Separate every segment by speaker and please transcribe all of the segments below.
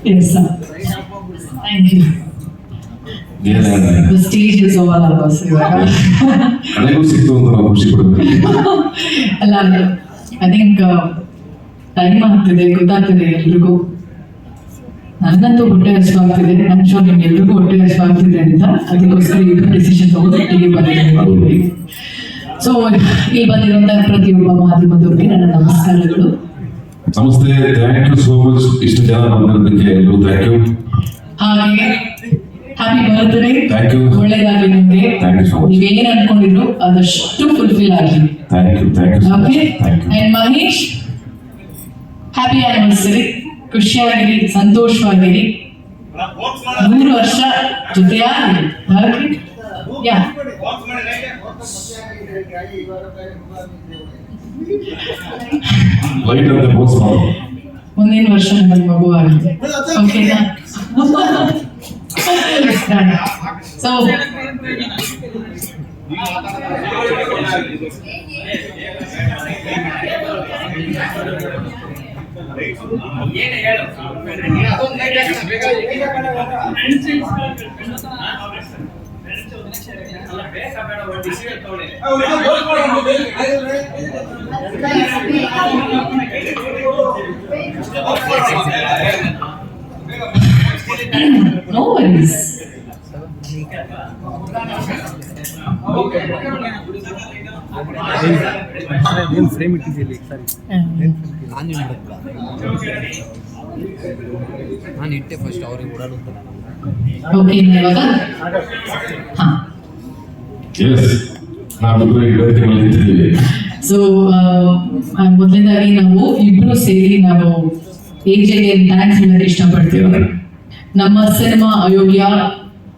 Speaker 1: Yes, sir. Thank you. The stage is all of us.
Speaker 2: ನನಗೂ ಸಿಕ್ತು ಅಂತ ನಾವು ಖುಷಿ ಪಡ್ತೀವಿ.
Speaker 1: ಅಲ್ಲ, ಐ ಥಿಂಕ್ ಟೈಮ್ ಆಗ್ತಿದೆ, ಗೊತ್ತಾಗ್ತಿದೆ ಎಲ್ರಿಗೂ. ನನಗಂತೂ ಹೊಟ್ಟೆ ಹಸಿವಾಗ್ತಿದೆ, ನಾನು ಶೋರ್ ನಿಮ್ಗೆ ಎಲ್ರಿಗೂ ಹೊಟ್ಟೆ ಹಸಿವಾಗ್ತಿದೆ ಅಂತ ಅದಕ್ಕೋಸ್ಕರ ಇಬ್ಬರು ಡಿಸಿಷನ್ ತಗೊಂಡಿಗೆ ಬಂದಿದ್ದೀವಿ. ಸೊ ಇಲ್ಲಿ ಬಂದಿರುವಂತಹ ಪ್ರತಿಯೊಬ್ಬ ಮಾಧ್ಯಮದವರಿಗೆ ನನ್ನ ನಮಸ್ಕಾರಗಳು.
Speaker 2: ನಮಸ್ತೆ, ಥ್ಯಾಂಕ್ ಯು ಸೋ ಮಚ್. ಇಷ್ಟು ಜನ ಬಂದಿರೋದಕ್ಕೆ ಎಲ್ಲರೂ ಥ್ಯಾಂಕ್ ಯು.
Speaker 1: ಹಾಗೆ ಹ್ಯಾಪಿ ಬರ್ತ್ಡೇ.
Speaker 2: Thank you.
Speaker 1: ಒಳ್ಳೇದಾಗಲಿ ನಿಮಗೆ.
Speaker 2: Thank you so much.
Speaker 1: ನೀವೇನು ಅನ್ಕೊಂಡಿದ್ರು ಅದಷ್ಟು ಫುಲ್ಫಿಲ್ ಆಗಲಿ.
Speaker 2: Thank you.
Speaker 1: Okay. And Mahesh, happy anniversary. ಖುಷಿಯಾಗಿರಿ, ಸಂತೋಷವಾಗಿರಿ, 3 ವರ್ಷ ಜೊತೆಯಾಗಿರಿ. ಯಾ
Speaker 2: ಲೈಟ್ ಅಂತ ಪೋಸ್ಟ್ ಮಾಡು.
Speaker 1: ಮುಂದಿನ ವರ್ಷ ನನ್ನ ಮಗು ಆಗಿದೆ. ಓಕೆನಾ? So no worries.
Speaker 3: ಫ್ರೇಮ್ ಇಟ್ಟಿದ್ದೀರಿ ಸರಿ. ನಾನು ಇಟ್ಟೆ ಫಸ್ಟ್ ಅವ್ರಿಗೆ ಓಡಾಡು.
Speaker 1: ಓಕೆ, ಇವಾಗ ಸೊ ಮೊದಲನೇದಾಗಿ ನಾವು ಇಬ್ರು ಸೇರಿ ನಾವು AJಗೆ ಥ್ಯಾಂಕ್ಸ್ ಹೇಳಕ್ಕೆ ಇಷ್ಟಪಡ್ತೀವಿ. ನಮ್ಮ ಸಿನಿಮಾ ಅಯೋಗ್ಯ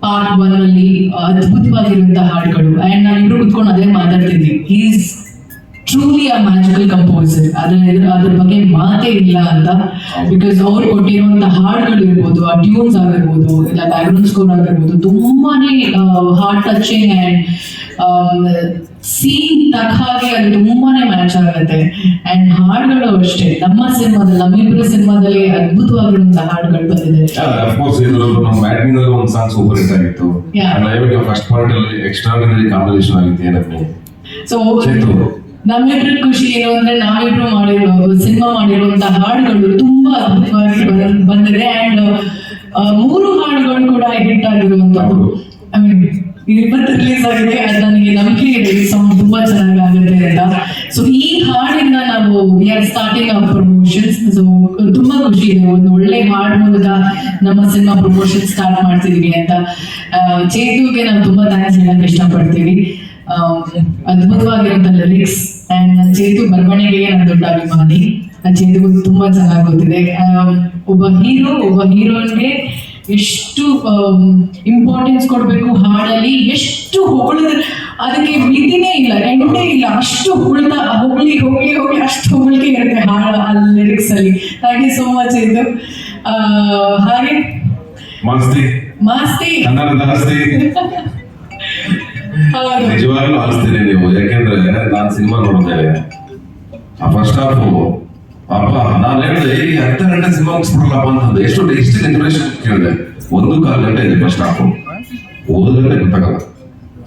Speaker 1: ಪಾರ್ಟ್ 1 ಅಲ್ಲಿ ಅದ್ಭುತವಾಗಿರುವಂತಹ ಹಾಡುಗಳು, ಅಂಡ್ ನಾವಿಬ್ರು ಕುತ್ಕೊಂಡು ಅದೇ ಮಾತಾಡ್ತಿದ್ವಿ. Is truly a magical composer. ಅದ್ರ ಬಗ್ಗೆ ಮಾತೇ ಇಲ್ಲ ಅಂತ. ಬಿಕಾಸ್ ಅವ್ರು ಕೊಟ್ಟಿರುವಂತಹ ಹಾಡುಗಳು ಇರ್ಬೋದು, ಆ ಟ್ಯೂನ್ಸ್ ಆಗಿರ್ಬೋದು, ಇಲ್ಲ ಬ್ಯಾಕ್ಗ್ರೌಂಡ್ ಸ್ಕೋರ್ ಆಗಿರ್ಬೋದು, ತುಂಬಾನೇ ಹಾರ್ಟ್ ಟಚಿಂಗ್ ಅಂಡ್ ಸೀನ್ ತಕ್ಕ ಹಾಗೆ ಅದು ತುಂಬಾನೇ ಮ್ಯಾಚ್ ಆಗುತ್ತೆ. ಅಂಡ್ ಹಾಡುಗಳು ಅಷ್ಟೇ, ನಮ್ಮಿಬ್ಬರ ಸಿನಿಮಾದಲ್ಲಿ ಅದ್ಭುತವಾಗಿರುವಂತಹ ಹಾಡುಗಳು ಬಂದಿದೆ.
Speaker 2: ಒಂದು ಸಾಂಗ್ ಸೂಪರ್ ಹಿಟ್ ಆಗಿತ್ತು. ಫಸ್ಟ್ ಪಾರ್ಟ್ ಅಲ್ಲಿ ಎಕ್ಸ್ಟ್ರಾರ್ಡಿನರಿ ಕಾಂಬಿನೇಷನ್ ಆಗಿತ್ತು. ಏನಕ್ಕೆ
Speaker 1: ಸೊ ನಮ್ಮಿಬ್ರ ಖುಷಿ ಏನು ಅಂದ್ರೆ ನಾವಿಬ್ರು ಸಿನಿಮಾ ಮಾಡಿರುವಂತಹ ಹಾಡುಗಳು ತುಂಬಾ ಅದ್ಭುತವಾಗಿ ಬಂದಿದೆ. ಅಂಡ್ 3 ಹಾಡುಗಳು ಕೂಡ ಹಿಟ್ ಆಗಿರುವಂತದ್ದು. ಐ ಮೀನ್ ಇವತ್ತು ರಿಲೀಸ್ ಆಗಿದೆ, ಅದು ನನಗೆ ನಂಬಿಕೆ ಇದೆ ಈ ಸಾಂಗ್ ತುಂಬಾ ಚೆನ್ನಾಗಾಗುತ್ತೆ ಅಂತ. ಸೊ ಈ ಹಾಡಿಂದ ನಾವು we are starting our promotions. So ತುಂಬಾ ಖುಷಿ ಇದೆ, ಒಂದು ಒಳ್ಳೆ ಹಾಡ್ ಮೂಲಕ ನಮ್ಮ ಸಿನಿಮಾ ಪ್ರಮೋಷನ್ ಸ್ಟಾರ್ಟ್ ಮಾಡ್ತಿದೀವಿ ಅಂತ. ಚೇತುಗೆ ನಾವು ತುಂಬಾ ಥ್ಯಾಂಕ್ಸ್ ಹೇಳಕ್ ಇಷ್ಟಪಡ್ತೀವಿ. ಅದ್ಭುತವಾಗಿರುವಂತ ಲಿರಿಕ್ಸ್ ಅಂಡ್ ನನ್ನ ಚೇತು ಬರವಣಿಗೆಗೆ ನಾನು ದೊಡ್ಡ ಅಭಿಮಾನಿ. ನನ್ನ ಚೇತುಗೂ ತುಂಬಾ ಚೆನ್ನಾಗಿ ಗೊತ್ತಿದೆ. ಒಬ್ಬ ಹೀರೋನ್ಗೆ ಎಷ್ಟು ಇಂಪಾರ್ಟೆನ್ಸ್ ಕೊಡ್ಬೇಕು ಹಾಡಲ್ಲಿ, ಎಷ್ಟು ಹೊಗಳಿದ್ರೆ ಅದಕ್ಕೆ ಮಿತಿನೇ ಇಲ್ಲ, ಎಂಡೇ ಇಲ್ಲ. ಅಷ್ಟು ಹೋಗ್ಲಿ ಅಷ್ಟು ಹೊಗಳಿಕೆ ಇರುತ್ತೆ ಹಾಡು ಆ ಲಿರಿಕ್ಸ್ ಅಲ್ಲಿ. Thank you so much. ಇದು ಹಾಗೆ ಮಾಸ್ತಿ
Speaker 2: ನಿಜವಾಗ್ಲೂ ಆರಿಸ್ತೀನಿ ನೀವು. ಯಾಕೆಂದ್ರೆ ನಾನು ಸಿನಿಮಾ ನೋಡಿದೆ, ಫಸ್ಟ್ ಹಾಫ್ ಅಪ್ಪ ನಾನು ಹೇಳಿದೆ ಈ 10 ಗಂಟೆ ಸಿನಿಮಾ ಮುಗಿಸ್ಬಿಡಲಪ್ಪ ಅಂತಂದು. ಎಷ್ಟು ಡೆಕೋರೇಷನ್ ಕೇಳಿದೆ. 1.25 ಗಂಟೆ ಇದೆ ಫಸ್ಟ್ ಹಾಫ್. ಓದೋದೇ ಗೊತ್ತಾಗಲ್ಲ.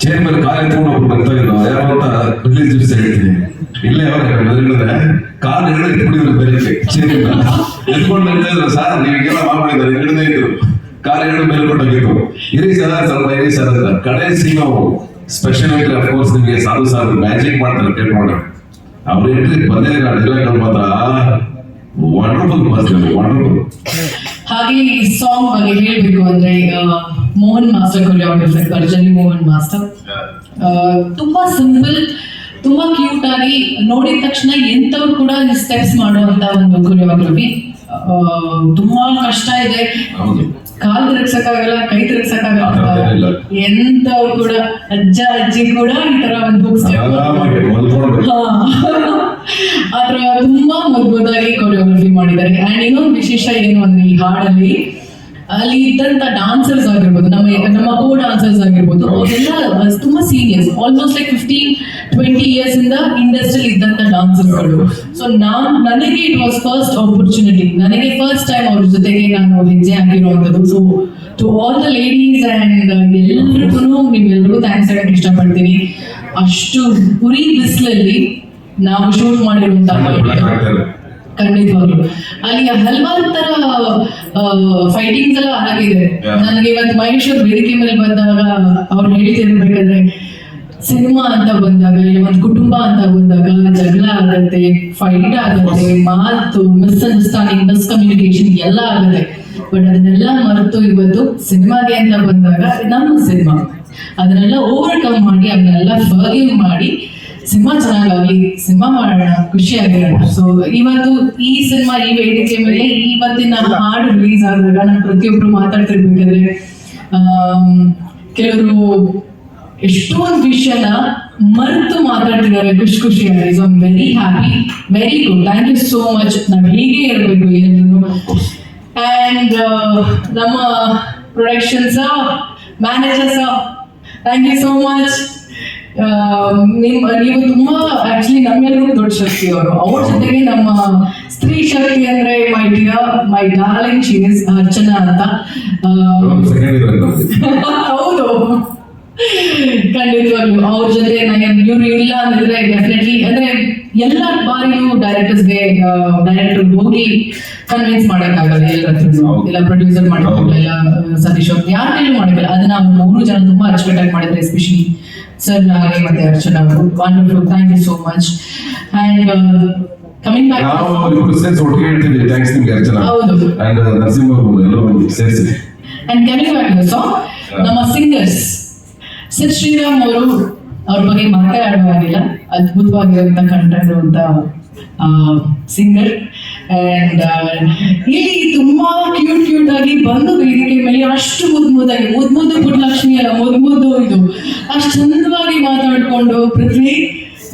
Speaker 2: ಚೇರ್ ಮೇಲೆ ಕಾಲು ಎತ್ಕೊಂಡು ಒಬ್ರು ಬರ್ತಾಗಿದ್ರು, ಯಾರು ಅಂತ ರಿಲೀಸ್ ದಿವಸ ಹೇಳ್ತೀನಿ. ಇಲ್ಲೇ ಹೇಳಿದ್ರೆ ಕಾಲು ಹಿಡಿದು ಎತ್ಬಿಟ್ಟಿದ್ರು ಬೆರಕ್ಕೆ. ಚೇರ್ ಎತ್ಕೊಂಡು ಹೇಳ್ತಾ ಇದ್ರು, ಸರ್ ನೀವಿಗೆಲ್ಲ ಮಾಡ್ಬಿಟ್ಟಿದ್ದಾರೆ, ಹಿಡಿದೇ ಇದ್ರು. ಕಾಲು ಹಿಡಿದು ಮೇಲೆ ಕೊಟ್ಟೋಗಿತ್ತು. ಇರಿ ಸರ್ ಅಂತ. ಕಡೆ ಸಿನಿಮಾ ಸ್ಪೆಷಲ್ ಎಂಟ್ರಿ ಅಫ್ಕೋರ್ಸ್ ನಿಮಗೆ ಸಾಧು ಮ್ಯಾಜಿಕ್ ಮಾಡ್ತಾರೆ ಕೇಳ್ಕೊಂಡು. ಅವ್ರ ಎಂಟ್ರಿ ಬಂದಿದೆ ಡೈಲಾಗ್ಗಳು ಮಾತ್ರ ವಂಡರ್ಫುಲ್.
Speaker 1: ಹಾಗೆ ಈ ಸಾಂಗ್ ಬಗ್ಗೆ ಹೇಳ್ಬೇಕು ಅಂದ್ರೆ ಮೋಹನ್ ಮಾಸ್ಟರ್ ಕೊರಿಯೋಗ್ರಫರ್, ಭರ್ಜರಿ ಮೋಹನ್ ಮಾಸ್ಟರ್. ತುಂಬಾ ಸಿಂಪಲ್, ತುಂಬಾ ಕ್ಯೂಟ್ ಆಗಿ ನೋಡಿದ ತಕ್ಷಣ ಎಂತವ್ರು ಕೂಡ ಸ್ಟೆಪ್ಸ್ ಮಾಡುವಂತ ಒಂದು ಕೊರಿಯೋಗ್ರಫಿ. ತುಂಬಾ ಕಷ್ಟ ಇದೆ. ಕಾಲ್ ತಿರ್ಗ್ಸಕ್ಕಾಗಲ್ಲ, ಕೈ ತಿರ್ಗ್ಸಕ್ಕಾಗಲ್ಲ. ಎಂತವ್ರು ಕೂಡ ಅಜ್ಜ ಅಜ್ಜಿ ಕೂಡ ಈ ತರ ಒಂದು ಬುಕ್ಸ್ ಆತರ ತುಂಬಾ ಅದ್ಭುತವಾಗಿ ಕೊರಿಯೋಗ್ರಫಿ ಮಾಡಿದ್ದಾರೆ. ಅಂಡ್ ಇನ್ನೊಂದು ವಿಶೇಷ ಏನು ಅಂದ್ರೆ ಈ ಹಾಡಲ್ಲಿ ಅಲ್ಲಿ ಇದ್ದಂತ ಡಾನ್ಸರ್ಸ್ ಆಗಿರ್ಬೋದು, ನಮ್ಮ ಕೋ ಡಾನ್ಸರ್ಸ್ ಆಗಿರ್ಬೋದು, ಅವರೆಲ್ಲ ತುಂಬಾ ಸೀನಿಯರ್ಸ್, ಆಲ್ಮೋಸ್ಟ್ ಲೈಕ್ 15-20 ಇಯರ್ಸ್ ಇಂದ ಇಂಡಸ್ಟ್ರಿಯಲ್ಲಿ ಇದ್ದಂತ ಡಾನ್ಸರ್ಸ್ಗಳು. ಸೊ ನನಗೆ ಇಟ್ ವಾಸ್ ಫಸ್ಟ್ ಆಪರ್ಚುನಿಟಿ, ನನಗೆ ಫಸ್ಟ್ ಟೈಮ್ ಅವ್ರ ಜೊತೆಗೆ ನಾನು ಹೆಜ್ಜೆ ಹಾಕಿರುವಂಥದ್ದು. So to all the ladies and ಎಲ್ರಿಗೂ ನೀವೆಲ್ಲರಿಗೂ ಥ್ಯಾಂಕ್ಸ್ ಹೇಳಕ್ ಇಷ್ಟಪಡ್ತೀನಿ. ಅಷ್ಟು ಉರಿ ಬಿಸಿಲಲ್ಲಿ ನಾವು ಶೂಟ್ ಮಾಡಿರುವಂತಹ, ಖಂಡಿತವಾಗ್ಲು ಅಲ್ಲಿ ಹಲವಾರು ತರ ಫೈಟಿಂಗ್ಸ್ ಎಲ್ಲ ಆಗಿದೆ. ನನಗೆ ಇವತ್ತು ಮಹೇಶ್ ಅವ್ರ ವೇದಿಕೆ ಮೇಲೆ ಬಂದಾಗ ಅವ್ರು ಹೇಳ್ತಿರ್ಬೇಕಾದ್ರೆ, ಸಿನಿಮಾ ಅಂತ ಬಂದಾಗ, ಇಲ್ಲ ಒಂದು ಕುಟುಂಬ ಅಂತ ಬಂದಾಗ ಜಗಳ ಆಗತ್ತೆ, ಫೈಟ್ ಆಗತ್ತೆ, ಮಾತು, ಮಿಸ್ಅಂಡರ್ಸ್ಟ್ಯಾಂಡಿಂಗ್, ಮಿಸ್ಕಮ್ಯುನಿಕೇಶನ್ ಎಲ್ಲ ಆಗತ್ತೆ. ಬಟ್ ಅದನ್ನೆಲ್ಲ ಮರೆತು ಇವತ್ತು ಸಿನಿಮಾಗೆ ಅಂತ ಬಂದಾಗ ನಮ್ಮ ಸಿನಿಮಾ ಅದನ್ನೆಲ್ಲ ಓವರ್ಕಮ್ ಮಾಡಿ, ಅದನ್ನೆಲ್ಲ ಫರ್ಗಿವ್ ಮಾಡಿ ಸಿನಿಮಾ ಚೆನ್ನಾಗಾಗ್ಲಿ, ಸಿನಿಮಾ ಮಾಡೋಣ, ಖುಷಿಯಾಗಿರೋಣ. ಸೊ ಇವತ್ತು ಈ ಸಿನಿಮಾ ಈ ವೇದಿಕೆ ಮೇಲೆ ಇವತ್ತಿನ ಹಾಡು ರಿಲೀಸ್ ಆದಾಗ ನಾನು ಪ್ರತಿಯೊಬ್ರು ಮಾತಾಡ್ತಿರ್ಬೇಕಾದ್ರೆ ಕೆಲವರು ಎಷ್ಟೊಂದು ವಿಷಯನ ಮರೆತು ಮಾತಾಡ್ತಿದ್ದಾರೆ ಖುಷಿಯಾಗಿ. So I'm very happy, very good, thank you so much. ನಾವು ಹೀಗೆ ಇರಬೇಕು ಎಲ್ಲರೂ. ಅಂಡ್ ನಮ್ಮ productions managers, thank you so much. ನೀವು ತುಂಬಾ ಆಕ್ಚುಲಿ ನಮ್ಮೆಲ್ಲರೂ ದೊಡ್ಡ ಶಕ್ತಿ ಅವರು. ಅವ್ರ ಜೊತೆಗೆ ನಮ್ಮ ಸ್ತ್ರೀ ಶಕ್ತಿ ಅಂದ್ರೆ my darling she is Archana ಅಂತ. ಹೌದು, ಖಂಡಿತವಾಗ್ಲು ಅವ್ರ ಜೊತೆ ಇವ್ರು ಇಲ್ಲ ಅಂದ್ರೆ ಡೆಫಿನೆಟ್ಲಿ, ಅಂದ್ರೆ ಎಲ್ಲ ಬಾರಿಯೂ ಡೈರೆಕ್ಟರ್ ಹೋಗಿ ಕನ್ವಿನ್ಸ್ ಮಾಡಕ್ಕಾಗಲ್ಲ ಎಲ್ಲರ ಹತ್ರ, ಇಲ್ಲ ಪ್ರೊಡ್ಯೂಸರ್ ಮಾಡಕ್ಕಾಗಲ್ಲ, ಇಲ್ಲ ಸತೀಶ್ ಅವ್ರು ಯಾರ ಕೈಲೂ ಮಾಡಕ್ಕಾಗಲ್ಲ. ಅದನ್ನ ಅವ್ರು 3 ಜನ ತುಂಬಾ ಅಚ್ಚುಕಟ್ಟಾಗಿ ಮಾಡಿದ್ರೆ, ಎಸ್ಪೆಷಲಿ ಸರ್ ಹಾಗೆ ಮತ್ತೆ ಅರ್ಚನಾ ಅವರು. Wonderful, thank you so much. And coming back,
Speaker 2: thanks ನಿಮ್ಗೆ ಅರ್ಚನಾ ಅಂಡ್ ನರಸಿಂಹ ಎಲ್ಲರೂ ಸೇರಿಸಿ.
Speaker 1: And coming back to song, ನಮ್ಮ ಸಿಂಗರ್ಸ್ ಸಿದ್ ಶ್ರೀರಾಮ್ ಅವರು, ಅವ್ರ ಬಗ್ಗೆ ಮಾತಾಡುವಾಗಿಲ್ಲ, ಅದ್ಭುತವಾಗಿರುವಂತ ಕಂಟೆಂಟ್ ಅಂತ ಸಿಂಗರ್. ಅಂಡ್ ಇಲ್ಲಿ ತುಂಬಾ ಕ್ಯೂಟ್ ಆಗಿ ಬಂದು ವೇದಿಕೆ ಮೇಲೆ ಅಷ್ಟು ಮುದ್ದು ಪುಟ್ಟಲಕ್ಷ್ಮಿ ಅಲ್ಲ, ಮುದ್ದು ಇದು ಅಷ್ಟು ಚಂದವಾಗಿ ಮಾತಾಡ್ಕೊಂಡು, ಪೃಥ್ವಿ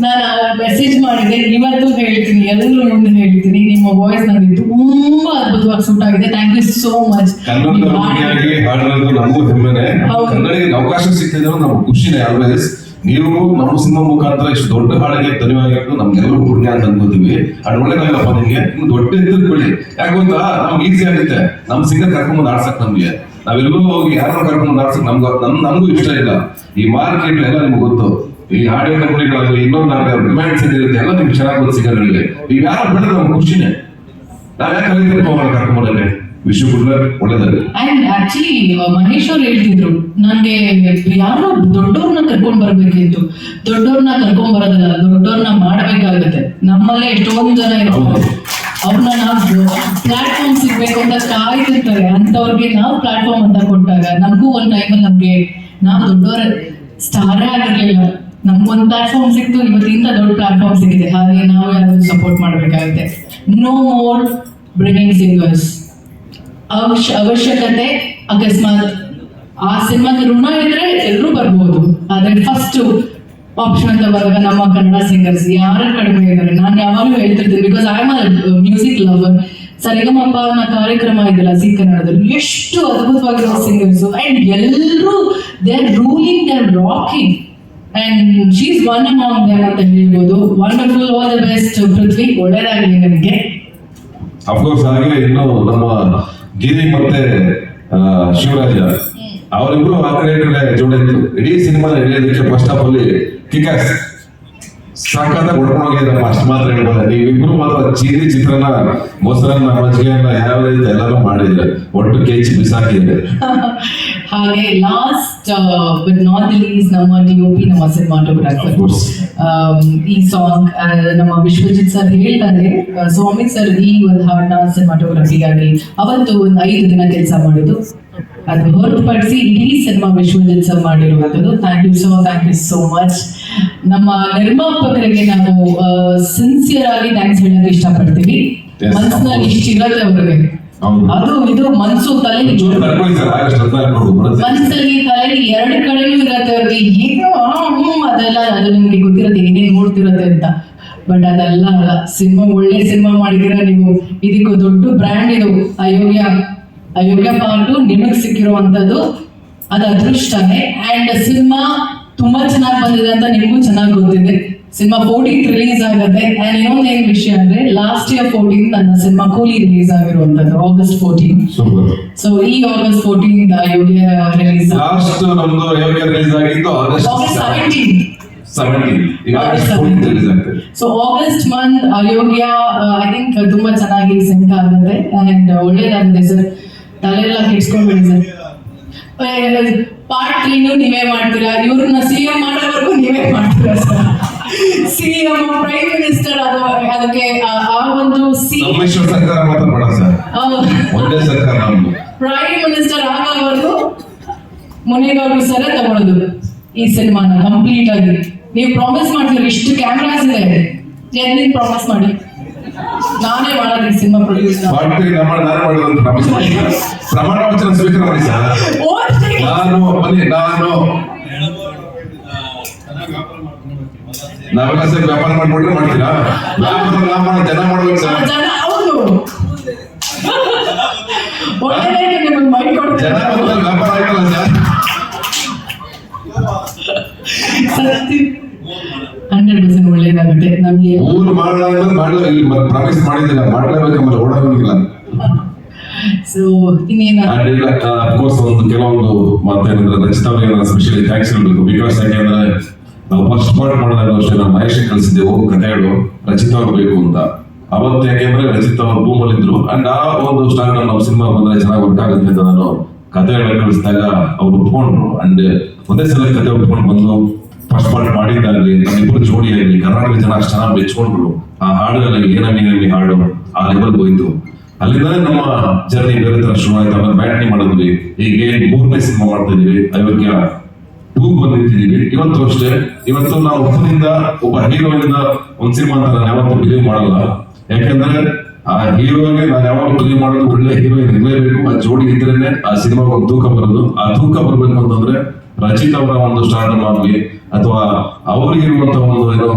Speaker 1: ನಾನು ಮೆಸೇಜ್ ಮಾಡಿದೆ, ಇವತ್ತು ಹೇಳ್ತೀನಿ, ಎಲ್ಲರೂ ಮುಂದೆ ಹೇಳ್ತೀನಿ, ನಿಮ್ಮ ವಾಯ್ಸ್ ನನಗೆ ತುಂಬಾ ಅದ್ಭುತವಾಗಿ ಸೂಟ್ ಆಗಿದೆ. Thank you so much.
Speaker 2: ನಮಗೂ ಹೆಮ್ಮೆನೆ, ಕನ್ನಡಿಗರಿಗೆ ಅವಕಾಶ ಸಿಗ್ತಿದ್ರೆ ನಮ್ಗೆ ಖುಷಿನೇ ಆಲ್ವೇಸ್. ನೀವು ನಮ್ಮ ಸಿನಿಮಾ ಮುಖಾಂತರ ಇಷ್ಟು ದೊಡ್ಡ ಹಾಡಿಗೆ ಧನ್ಯವಾಗಿರೋದು ನಮ್ಗೆಲ್ಲರೂ ಪುಣ್ಯ ಅಂತ ಅನ್ಕೋತೀವಿ. ಅದು ಒಳ್ಳೇದಾಗಲ್ಲಪ್ಪ ನಿಮ್ಗೆ, ನೀವು ದೊಡ್ಡ ಎತ್ತಿಕೊಳ್ಳಿ. ಯಾಕೆ ಗೊತ್ತಾ, ನಮ್ಗೆ ಈಸಿ ಆಗುತ್ತೆ ನಮ್ಮ ಸಿಂಗರ್ ಕರ್ಕೊಂಬಂದು ಆಡ್ಸಕ್. ನಮ್ಗೆ ನಾವೆಲ್ಲೂ ಹೋಗಿ ಯಾರನ್ನ ಕರ್ಕೊಂಬಂದು ಆಡ್ಸಕ್ ನಮಗೂ ಇಷ್ಟ ಇಲ್ಲ. ಈ ಮಾರ್ಕೆಟ್ ಎಲ್ಲ ನಿಮ್ಗೆ ಗೊತ್ತು, ಈ ಆಡಿಯೋ ಕಂಪನಿಗಳಲ್ಲಿ ಇನ್ನೊಂದು ಡಿಮ್ಯಾಂಡ್ಸ್ ಏನಿರುತ್ತೆ ಎಲ್ಲ ನಿಮ್ಗೆ ಚೆನ್ನಾಗಿ ಗೊತ್ತು ಸಿಂಗರ್ಗಳಿಗೆ. ಈಗ ಯಾರು ಬಿಡೋದು ನಮ್ಗೆ ಖುಷಿನೇ. ನಾವ್ ಯಾಕೆ ಕರ್ಕೊಂಬಂದ್ರೆ ವಿಶ್ವ ಒಳ್ಳೇದಾಗಲಿ.
Speaker 1: ಅಂಡ್ ಆಕ್ಚುಲಿ ಮಹೇಶ್ ಅವ್ರು ಹೇಳ್ತಿದ್ರು, ನನ್ಗೆ ಯಾರೋ ದೊಡ್ಡವ್ರನ್ನ ಕರ್ಕೊಂಡ್ ಬರ್ಬೇಕಿತ್ತು. ದೊಡ್ಡವ್ರನ್ನ ಕರ್ಕೊಂಡ್ ಬರೋದಲ್ಲ, ದೊಡ್ಡವ್ರನ್ನ ಮಾಡಬೇಕಾಗತ್ತೆ. ನಮ್ಮಲ್ಲೇ ಎಷ್ಟೊಂದು ಜನ ಇರ್ತಾರೆ, ಅವ್ರನ್ನ ನಾವು ಪ್ಲಾಟ್ಫಾರ್ಮ್ ಸಿಗ್ಬೇಕು ಅಂತ ಕಾಯ್ತಿರ್ತಾರೆ. ಅಂತವ್ರಿಗೆ ನಾವು ಪ್ಲಾಟ್ಫಾರ್ಮ್ ಅಂತ ಕೊಟ್ಟಾಗ ನಮಗೂ ಒಂದ್ ಟೈಮಲ್ಲಿ ನಮ್ಗೆ ನಾವು ದೊಡ್ಡವರ ಸ್ಟಾರೇ ಆಗಿರ್ಲಿಲ್ಲ, ನಮ್ಗೊಂದು ಪ್ಲಾಟ್ಫಾರ್ಮ್ ಸಿಕ್ತು, ಇವತ್ತಿಂದ ದೊಡ್ಡ ಪ್ಲಾಟ್ಫಾರ್ಮ್ ಸಿಕ್ಕಿದೆ. ಹಾಗೆ ನಾವು ಯಾರು ಸಪೋರ್ಟ್ ಮಾಡ್ಬೇಕಾಗುತ್ತೆ. No more bringing singers. ಅವಶ್ಯಕತೆ ಅಕಸ್ಮಾತ್ ಆ ಸಿನಿಮಾಗೆ ಋಣ ಇದ್ರೆ ಎಲ್ಲರೂ ಬರ್ಬೋದು, ಆದ್ರೆ ಫಸ್ಟ್ ಆಪ್ಷನ್ ಅಂತ ಬರುವಾಗ ನಮ್ಮ ಕನ್ನಡ ಸಿಂಗರ್ಸ್ ಯಾರು ಕಡಿಮೆ ಇದ್ದಾರೆ. ನಾನು ಯಾವಾಗಲೂ ಹೇಳ್ತಿರ್ತೀನಿ, because I am a music lover. Sa Re Ga Ma Pa ಅನ್ನೋ ಕಾರ್ಯಕ್ರಮ ಇದೆಯಲ್ಲ ಸಿ ಕನ್ನಡದಲ್ಲಿ, ಎಷ್ಟು ಅದ್ಭುತವಾಗಿರೋ ಸಿಂಗರ್ಸ್ ಅಂಡ್ ಎಲ್ಲರೂ they are ruling, they are rocking, and she is one among them ಅಂತ ಹೇಳ್ಬೋದು. Wonderful, all the best Prithvi, ಒಳ್ಳೇದಾಗಲಿ ನಿಮಗೆ.
Speaker 2: ಅಫ್ಕೋರ್ಸ್ ಹಾಗೆ ಇನ್ನು ನಮ್ಮ ಗಿರಿ ಮತ್ತೆ ಶಿವರಾಜ ಅವರಿಬ್ರು ಆ ಕಡೆ ಜೋಡಿತ್ತು. ಇಡೀ ಸಿನಿಮಾ ಹಿಡಿಯೋದಕ್ಕೆ ಫಸ್ಟ್ ಆಫ್ ಅಲ್ಲಿ ಕಿಕಾಸ್ ಸಾಕಾದ ಹೊಡ್ಕೊಂಡೋಗಿದ್ರಪ್ಪ, ಅಷ್ಟು ಮಾತ್ರ ಹೇಳ್ಬೋದು. ನೀವಿಬ್ರು ಮಾತ್ರ ಚೀನಿ ಚಿತ್ರನ, ಮೊಸರನ್ನ, ಮಜ್ಜಿಗೆಯನ್ನ ಯಾವ್ದು ಎಲ್ಲರೂ ಮಾಡಿದ್ರೆ ಒಟ್ಟು ಕೆಚ್ಚಿ ಬಿಸಾಕಿದ್ರೆ.
Speaker 1: ಹಾಗೆ last but not the list ನಮ್ಮ ಡಿಒಪಿ, ನಮ್ಮ ಸಿನಿಮಾಟೋಗ್ರಾಫರ್. ಈ ಸಾಂಗ್ ನಮ್ಮ ವಿಶ್ವಜಿತ್ ಸರ್ ಹೇಳ್ತಾರೆ, ಸ್ವಾಮಿ ಸರ್ ಈ ಒಂದು ಹಾಡನ್ನ ಸಿನಿಮಾಟೋಗ್ರಫಿಗಾಗಿ ಅವತ್ತು ಒಂದು 5 ದಿನ ಕೆಲಸ ಮಾಡಿದ್ದು. ಅದು ಹೊರತುಪಡಿಸಿ ಇಡೀ ಸಿನಿಮಾ ವಿಶ್ವಜಿತ್ ಸರ್ ಮಾಡಿರುವಂಥದ್ದು. Thank you so much. ನಮ್ಮ ನಿರ್ಮಾಪಕರಿಗೆ ನಾವು ಸಿನ್ಸಿಯರ್ ಆಗಿ ಥ್ಯಾಂಕ್ಸ್ ಹೇಳಕ್ಕೆ ಇಷ್ಟಪಡ್ತೀವಿ. ಮನಸ್ಸಿನಲ್ಲಿ ಇಷ್ಟಿರತ್ತೆ ಅವ್ರಿಗೆ, ಅದು ಇದು ಮನಸ್ಸು ತಲೆಗೆ, ಮನಸ್ಸಲ್ಲಿ ತಲೆಗೆ 2 ಕಡೆಯೂ ಇರತ್ತೆ ಅವ್ರಿಗೆ. ಏನೋ ಅದೆಲ್ಲ ಅದು ನಿಮ್ಗೆ ಗೊತ್ತಿರತ್ತೆ, ಏನೇನು ನೋಡ್ತಿರತ್ತೆ ಅಂತ. ಬಟ್ ಅದೆಲ್ಲ ಅಲ್ಲ, ಸಿನಿಮಾ ಒಳ್ಳೆ ಸಿನಿಮಾ ಮಾಡಿದ್ರೆ ನೀವು, ಇದಕ್ಕೂ ದೊಡ್ಡ ಬ್ರ್ಯಾಂಡ್ ಇದು ಅಯೋಗ್ಯ ಅಯೋಗ್ಯ ಪಾರ್ಟು ನಿಮಗೆ ಸಿಕ್ಕಿರುವಂತದ್ದು ಅದು ಅದೃಷ್ಟನೇ. ಅಂಡ್ ಸಿನಿಮಾ ತುಂಬಾ ಚೆನ್ನಾಗಿ ಬಂದಿದೆ ಅಂತ ನಿಮಗೂ ಚೆನ್ನಾಗಿ ಗೊತ್ತಿದೆ. ಸಿನಿಮಾ 14th ರಿಲೀಸ್ ಆಗುತ್ತೆ. ಅಂಡ್ ಇನ್ನೊಂದೇನು ವಿಷಯ ಅಂದ್ರೆ ಲಾಸ್ಟ್ ಇಯರ್ 14th ನನ್ನ ಸಿನಿಮಾ ಕೂಲಿ ರಿಲೀಸ್ ಆಗಿರುವಂತದ್ದು August 14. ಸೊ ಈ August 14 ಅಯೋಗ್ಯ ರಿಲೀಸ್.
Speaker 2: ಲಾಸ್ಟ್ ನಮ್ದು ಅಯೋಗ್ಯ ರಿಲೀಸ್ ಆಗಿದ್ದು
Speaker 1: August 17.
Speaker 2: ಈಗ August 14 ರಿಲೀಸ್ ಆಗ್ತದೆ.
Speaker 1: So August month Ayogya I think ತುಂಬಾ ಚೆನ್ನಾಗಿ ಸಿಂಕ್ ಆಗುತ್ತೆ ಅಂಡ್ ಒಳ್ಳೇದಾಗಿದೆ ಸರ್. ತಲೆಲ್ಲ ಕೆಡ್ಸ್ಕೊಂಡ್ಬಿಡಿ ಸರ್. ಪಾರ್ಟ್ 3 ನೀವೇ ಮಾಡ್ತೀರಾ, ಇವ್ರನ್ನ CM ಮಾಡೋವರೆಗೂ ನೀವೇ ಮಾಡ್ತೀರಾ ಸರ್. CM ಪ್ರೈಮ್ ಮಿನಿಸ್ಟರ್ ಅದಕ್ಕೆ ಆ ಒಂದು
Speaker 2: ಸಮ್ಮಿಶ್ರ ಸರ್ಕಾರ ಮಾತ್ರ ಬೇಡ ಸರ್, ಒಂದೇ ಸರ್ಕಾರ ನಮ್ದು.
Speaker 1: ಪ್ರೈಮ್ ಮಿನಿಸ್ಟರ್ ಆಗೋವರೆಗೂ ಮುನಿಗೌಡರು ಸರ್ ತಗೊಳ್ಳೋದು ಈ ಸಿನಿಮಾನ ಕಂಪ್ಲೀಟ್ ಆಗಿ. ನೀವು ಪ್ರಾಮಿಸ್ ಮಾಡ್ತೀರಿ, ಇಷ್ಟು ಕ್ಯಾಮ್ರಾಸ್ ಇದೆ, ಎಲ್ಲಿ ಪ್ರಾಮಿಸ್ ಮಾಡಿ ನಾನೇ ಮಾಡೋದು ಈ ಸಿನಿಮಾ ಪ್ರೊಡ್ಯೂಸ್.
Speaker 2: ನಾನು ಮಾಡಿದಂತ ಪ್ರಾಮಿಸ್ ಮಾಡಿ ಪ್ರಮಾಣ ವಚನ ಸ್ವೀಕಾರ ಮಾಡಿ ಸರ್. ನಾವೆಲ್ಲ ಸರ್ ವ್ಯಾಪಾರ ಮಾಡ್ಬಿಟ್ರೆ ಮಾಡ್ತೀರಾ? ವ್ಯಾಪಾರ ಜನ ಮಾಡ್ಬೇಕು ಸರ್.
Speaker 1: ಜನ ಹೌದು ಒಳ್ಳೆದಾಗಿ ನಿಮಗೆ ಮೈಂಡ್
Speaker 2: ಜನ
Speaker 1: ಕೊಡ್ತಾರೆ.
Speaker 2: ವ್ಯಾಪಾರ ಆಯ್ತಲ್ಲ ಸರ್.
Speaker 1: 100% ಒಳ್ಳೇದಾಗುತ್ತೆ ನಮ್ಗೆ.
Speaker 2: ಊರು ಮಾಡಲ್ಲ ಇಲ್ಲಿ ಪ್ರಾಮಿಸ್ ಮಾಡಿದಿಲ್ಲ, ಮಾಡ್ಲೇಬೇಕಂದ್ರೆ ಓಡೋಗಿಲ್ಲ.
Speaker 1: ಸೊ ಇನ್ನೇನು
Speaker 2: ಅಫ್ಕೋರ್ಸ್ ಒಂದು ಕೆಲವೊಂದು ಮಾತೇನಂದ್ರೆ ರಚಿತಾ ಅವರಿಗೆ ನಾನು ಸ್ಪೆಷಲಿ ಥ್ಯಾಂಕ್ಸ್ ಹೇಳ್ಬೇಕು. ಬಿಕಾಸ್ ಯಾಕೆಂದ್ರೆ ನಾವು ಫಸ್ಟ್ ಪಾರ್ಟ್ ಮಾಡಿದಾಗ ಅಷ್ಟೇ ನಾವು ಮಹೇಶ್ ಕಳಿಸಿದ್ದೆ ಹೋಗಿ ಕಥೆ ಹೇಳು ರಚಿತಾ ಅವ್ರು ಬೇಕು ಅಂತ. ಅವತ್ತು ಯಾಕೆಂದ್ರೆ ರಚಿತಾ ಅವ್ರು ಭೂಮಲ್ಲಿ ಇದ್ರು ಅಂಡ್ ಆ ಒಂದು ಸ್ಟಾರ್ಟ್ ನಾವು ಸಿನಿಮಾ ಬಂದ್ರೆ ಚೆನ್ನಾಗಿ ವರ್ಕ್ ಆಗುತ್ತೆ ಅಂತ ನಾನು ಕಥೆ ಹೇಳಕ್ ಕಳಿಸಿದಾಗ ಅವ್ರು ಒಪ್ಕೊಂಡ್ರು. ಅಂಡ್ ಒಂದೇ ಸಲ ಕಥೆ ಒಪ್ಕೊಂಡು ಬಂದು ಫಸ್ಟ್ ಪಾರ್ಟ್ ಮಾಡಿದ್ದಾಗಲಿ ನಮ್ಮಿಬ್ಬರು ಜೋಡಿಯಾಗಲಿ ಕರ್ನಾಟಕ ಜನ ಅಷ್ಟು ಚೆನ್ನಾಗಿ ಮೆಚ್ಕೊಂಡ್ರು. ಆ ಹಾಡುಗಳಲ್ಲಿ ಏನಮಿ ಹಾಡು ಆ ಲೆವೆಲ್ ಹೋಯ್ತು. ಅಲ್ಲಿಂದಲೇ ನಮ್ಮ ಜರ್ನಿ ಬೇರೆ ತರ ಶುರು ಆಯ್ತು. ಆಮೇಲೆ ಬ್ಯಾಟ್ನಿ ಮಾಡಿದ್ವಿ. ಈಗ 3ನೇ ಸಿನಿಮಾ ಮಾಡ್ತಾ ಇದೀವಿ, ಅಯೋಗ್ಯ 2 ಬಂದು ನಿಂತಿದೀವಿ. ಇವತ್ತು ಅಷ್ಟೇ, ಇವತ್ತು ನಾವು ಒಬ್ಬನಿಂದ ಒಬ್ಬ ಹೀರೋಯಿಂದ ಒಂದ್ ಸಿನಿಮಾ ಅಂತ ನಾನು ಯಾವತ್ತೂ ಬಿಲೀವ್ ಮಾಡಲ್ಲ. ಯಾಕಂದ್ರೆ ಆ ಹೀರೋಗೆ ನಾನು ಯಾವಾಗ ಬಿಲೀವ್ ಮಾಡೋದು ಒಳ್ಳೆ ಹೀರೋಯಿನ್ ಇರಲೇಬೇಕು. ಆ ಜೋಡಿ ಇದ್ರೇನೆ ಆ ಸಿನಿಮಾಗೆ ಒಂದು ತೂಕ ಬರೋದು. ಆ ತೂಕ ಬರ್ಬೇಕು ಅಂತಂದ್ರೆ ರಚಿತಾ ಅವರ ಒಂದು ಸ್ಟಾರ್ಡಮ್ ಆಗಲಿ ಅಥವಾ ಅವ್ರಿಗಿರುವಂತ ಒಂದು ಏನೋ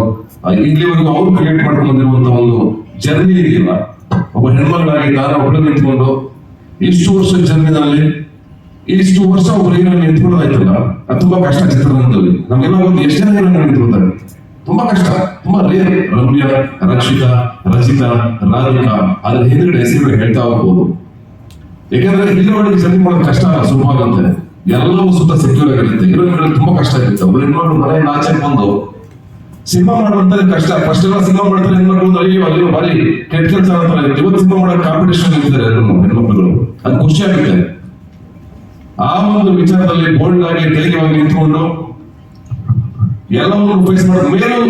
Speaker 2: ಇಲ್ಲಿವರೆಗೂ ಅವ್ರು ಕ್ರಿಯೇಟ್ ಮಾಡ್ಕೊಂಡು ಬಂದಿರುವಂತ ಒಂದು ಜರ್ನಿ ಇದೆಯಲ್ಲ, ಒಬ್ಬ ಹೆಣ್ಮಗಳಾಗಿ ತಾನು ಒಬ್ಬಳು ನಿಂತ್ಕೊಂಡು ಇಷ್ಟು ವರ್ಷ ಜರ್ನಿನಲ್ಲಿ ಇಷ್ಟು ವರ್ಷ ಒಬ್ಬರು ಹೀರೋಯಿನ್ ನಿಂತ್ಕೊಳ್ಳೋದಾಯ್ತಲ್ಲ, ಅದು ತುಂಬಾ ಕಷ್ಟ. ಚಿತ್ರರಂಗದಲ್ಲಿ ನಮ್ಗೆಲ್ಲ ಒಂದು ಎಷ್ಟು ಜನ ಹೀರೋಯಿನ್ ನಿಂತ್ಕೊಳ್ತಾರೆ, ತುಂಬಾ ಕಷ್ಟ, ತುಂಬಾ ರೇರ್. ರಮ್ಯಾ, ರಕ್ಷಿತಾ, ರಚಿತಾ, ರಾಧಿಕಾ, ಅದ್ರ ಹಿಂದ್ಗಡೆ ಹೆಸರುಗಳು ಹೇಳ್ತಾ ಹೋಗ್ಬೋದು. ಯಾಕಂದ್ರೆ ಹೀರೋಗಳಿಗೆ ಜರ್ನಿ ಮಾಡೋದು ಕಷ್ಟ ಸುಲಭ ಆಗುತ್ತೆ. ಎಲ್ಲವೂ ಸುತ್ತ ಸೆಕ್ಯೂರ್ ಆಗಿರುತ್ತೆ. ಹೀರೋಯಿನ್ಗಳಿಗೆ ತುಂಬಾ ಕಷ್ಟ ಇರುತ್ತೆ. ಒಬ್ಬರು ಹೆಣ್ಮಕ್ಳು ಮನೆಯಿಂದ ಆಚೆ ಬಂದು ಸಿನಿಮಾ ಮಾಡುವಂತ ಕಷ್ಟ. ಫಸ್ಟ್ ಎಲ್ಲ ಸಿನಿಮಾ ಮಾಡ್ತಾರೆ ಹೆಣ್ಮಕ್ಳು, ಅಯ್ಯೋ ಅಯ್ಯೋ ಬಾರಿ ಕೆಟ್ಟ ಕೆಲಸ ಅಂತಾರೆ. ಇವತ್ತು ಸಿನಿಮಾ ಮಾಡೋ ಕಾಂಪಿಟೇಷನ್ ಇರ್ತಾರೆ ಎಲ್ಲರೂ ಹೆಣ್ಮಕ್ಳು. ಅದು ಖುಷಿ ಆಗುತ್ತೆ. ಆ ಒಂದು ವಿಚಾರದಲ್ಲಿ ಬೋಲ್ಡ್ ಆಗಿ ಧೈರ್ಯವಾಗಿ ನಿಂತ್ಕೊಂಡು ಎಲ್ಲವನ್ನು ಫೇಸ್ ಮಾಡೋದು. ಮೇಲೂ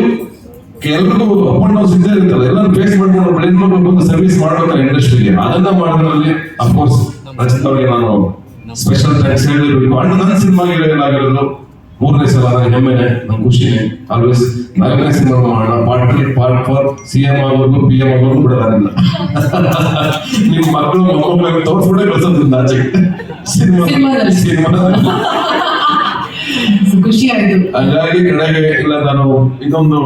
Speaker 2: ಎಲ್ರಿಗೂ ಅಪ್ ಅಂಡ್ ಡೌನ್ಸ್ ಇದ್ದೇ ಇರ್ತಲ್ಲ, ಎಲ್ಲರೂ ಫೇಸ್ ಮಾಡ್ಕೊಂಡು ಹೆಣ್ಮಕ್ಳು ಬಂದು ಸರ್ವಿಸ್ ಮಾಡ್ಬೇಕಲ್ಲ ಇಂಡಸ್ಟ್ರಿಗೆ. ಅದನ್ನ ಮಾಡೋದ್ರಲ್ಲಿ ಅಫ್ಕೋರ್ಸ್ ರಚಿತಾ ಅವರಿಗೆ ನಾನು ಸ್ಪೆಷಲ್ ಥ್ಯಾಂಕ್ಸ್ ಹೇಳಿರ್ಬೇಕು. ಅಂಡ್ ನನ್ನ ಸಿನಿಮಾಗೆ ಏನಾಗಿರೋದು 3ನೇ ಸಲ ನನ್ನ ಹೆಮ್ಮೆನೆ, ನನ್ನ ಖುಷಿನೇ. ಆಲ್ವೇಸ್ 4ನೇ ಸಿನಿಮಾ ಮಾಡೋಣ, ಪಾರ್ಟ್ 3 ಪಾರ್ಟ್ 4 CM ಆಗೋದು PM ಆಗೋದು ಬಿಡೋದಿಲ್ಲ. ನಿಮ್ಮ ಮಕ್ಕಳು ಮೊಮ್ಮಕ್ಕಳಿಗೆ ತೋರಿಸ್ಬಿಟ್ಟೆ ಕಳ್ಸೋದ್ರಿಂದ ಆಚೆ ಸಿನಿಮಾ
Speaker 1: ಖುಷಿ ಆಯ್ತು.
Speaker 2: ಹಾಗಾಗಿ ಕಡೆಗೆ ಇಲ್ಲ ನಾನು ಇದೊಂದು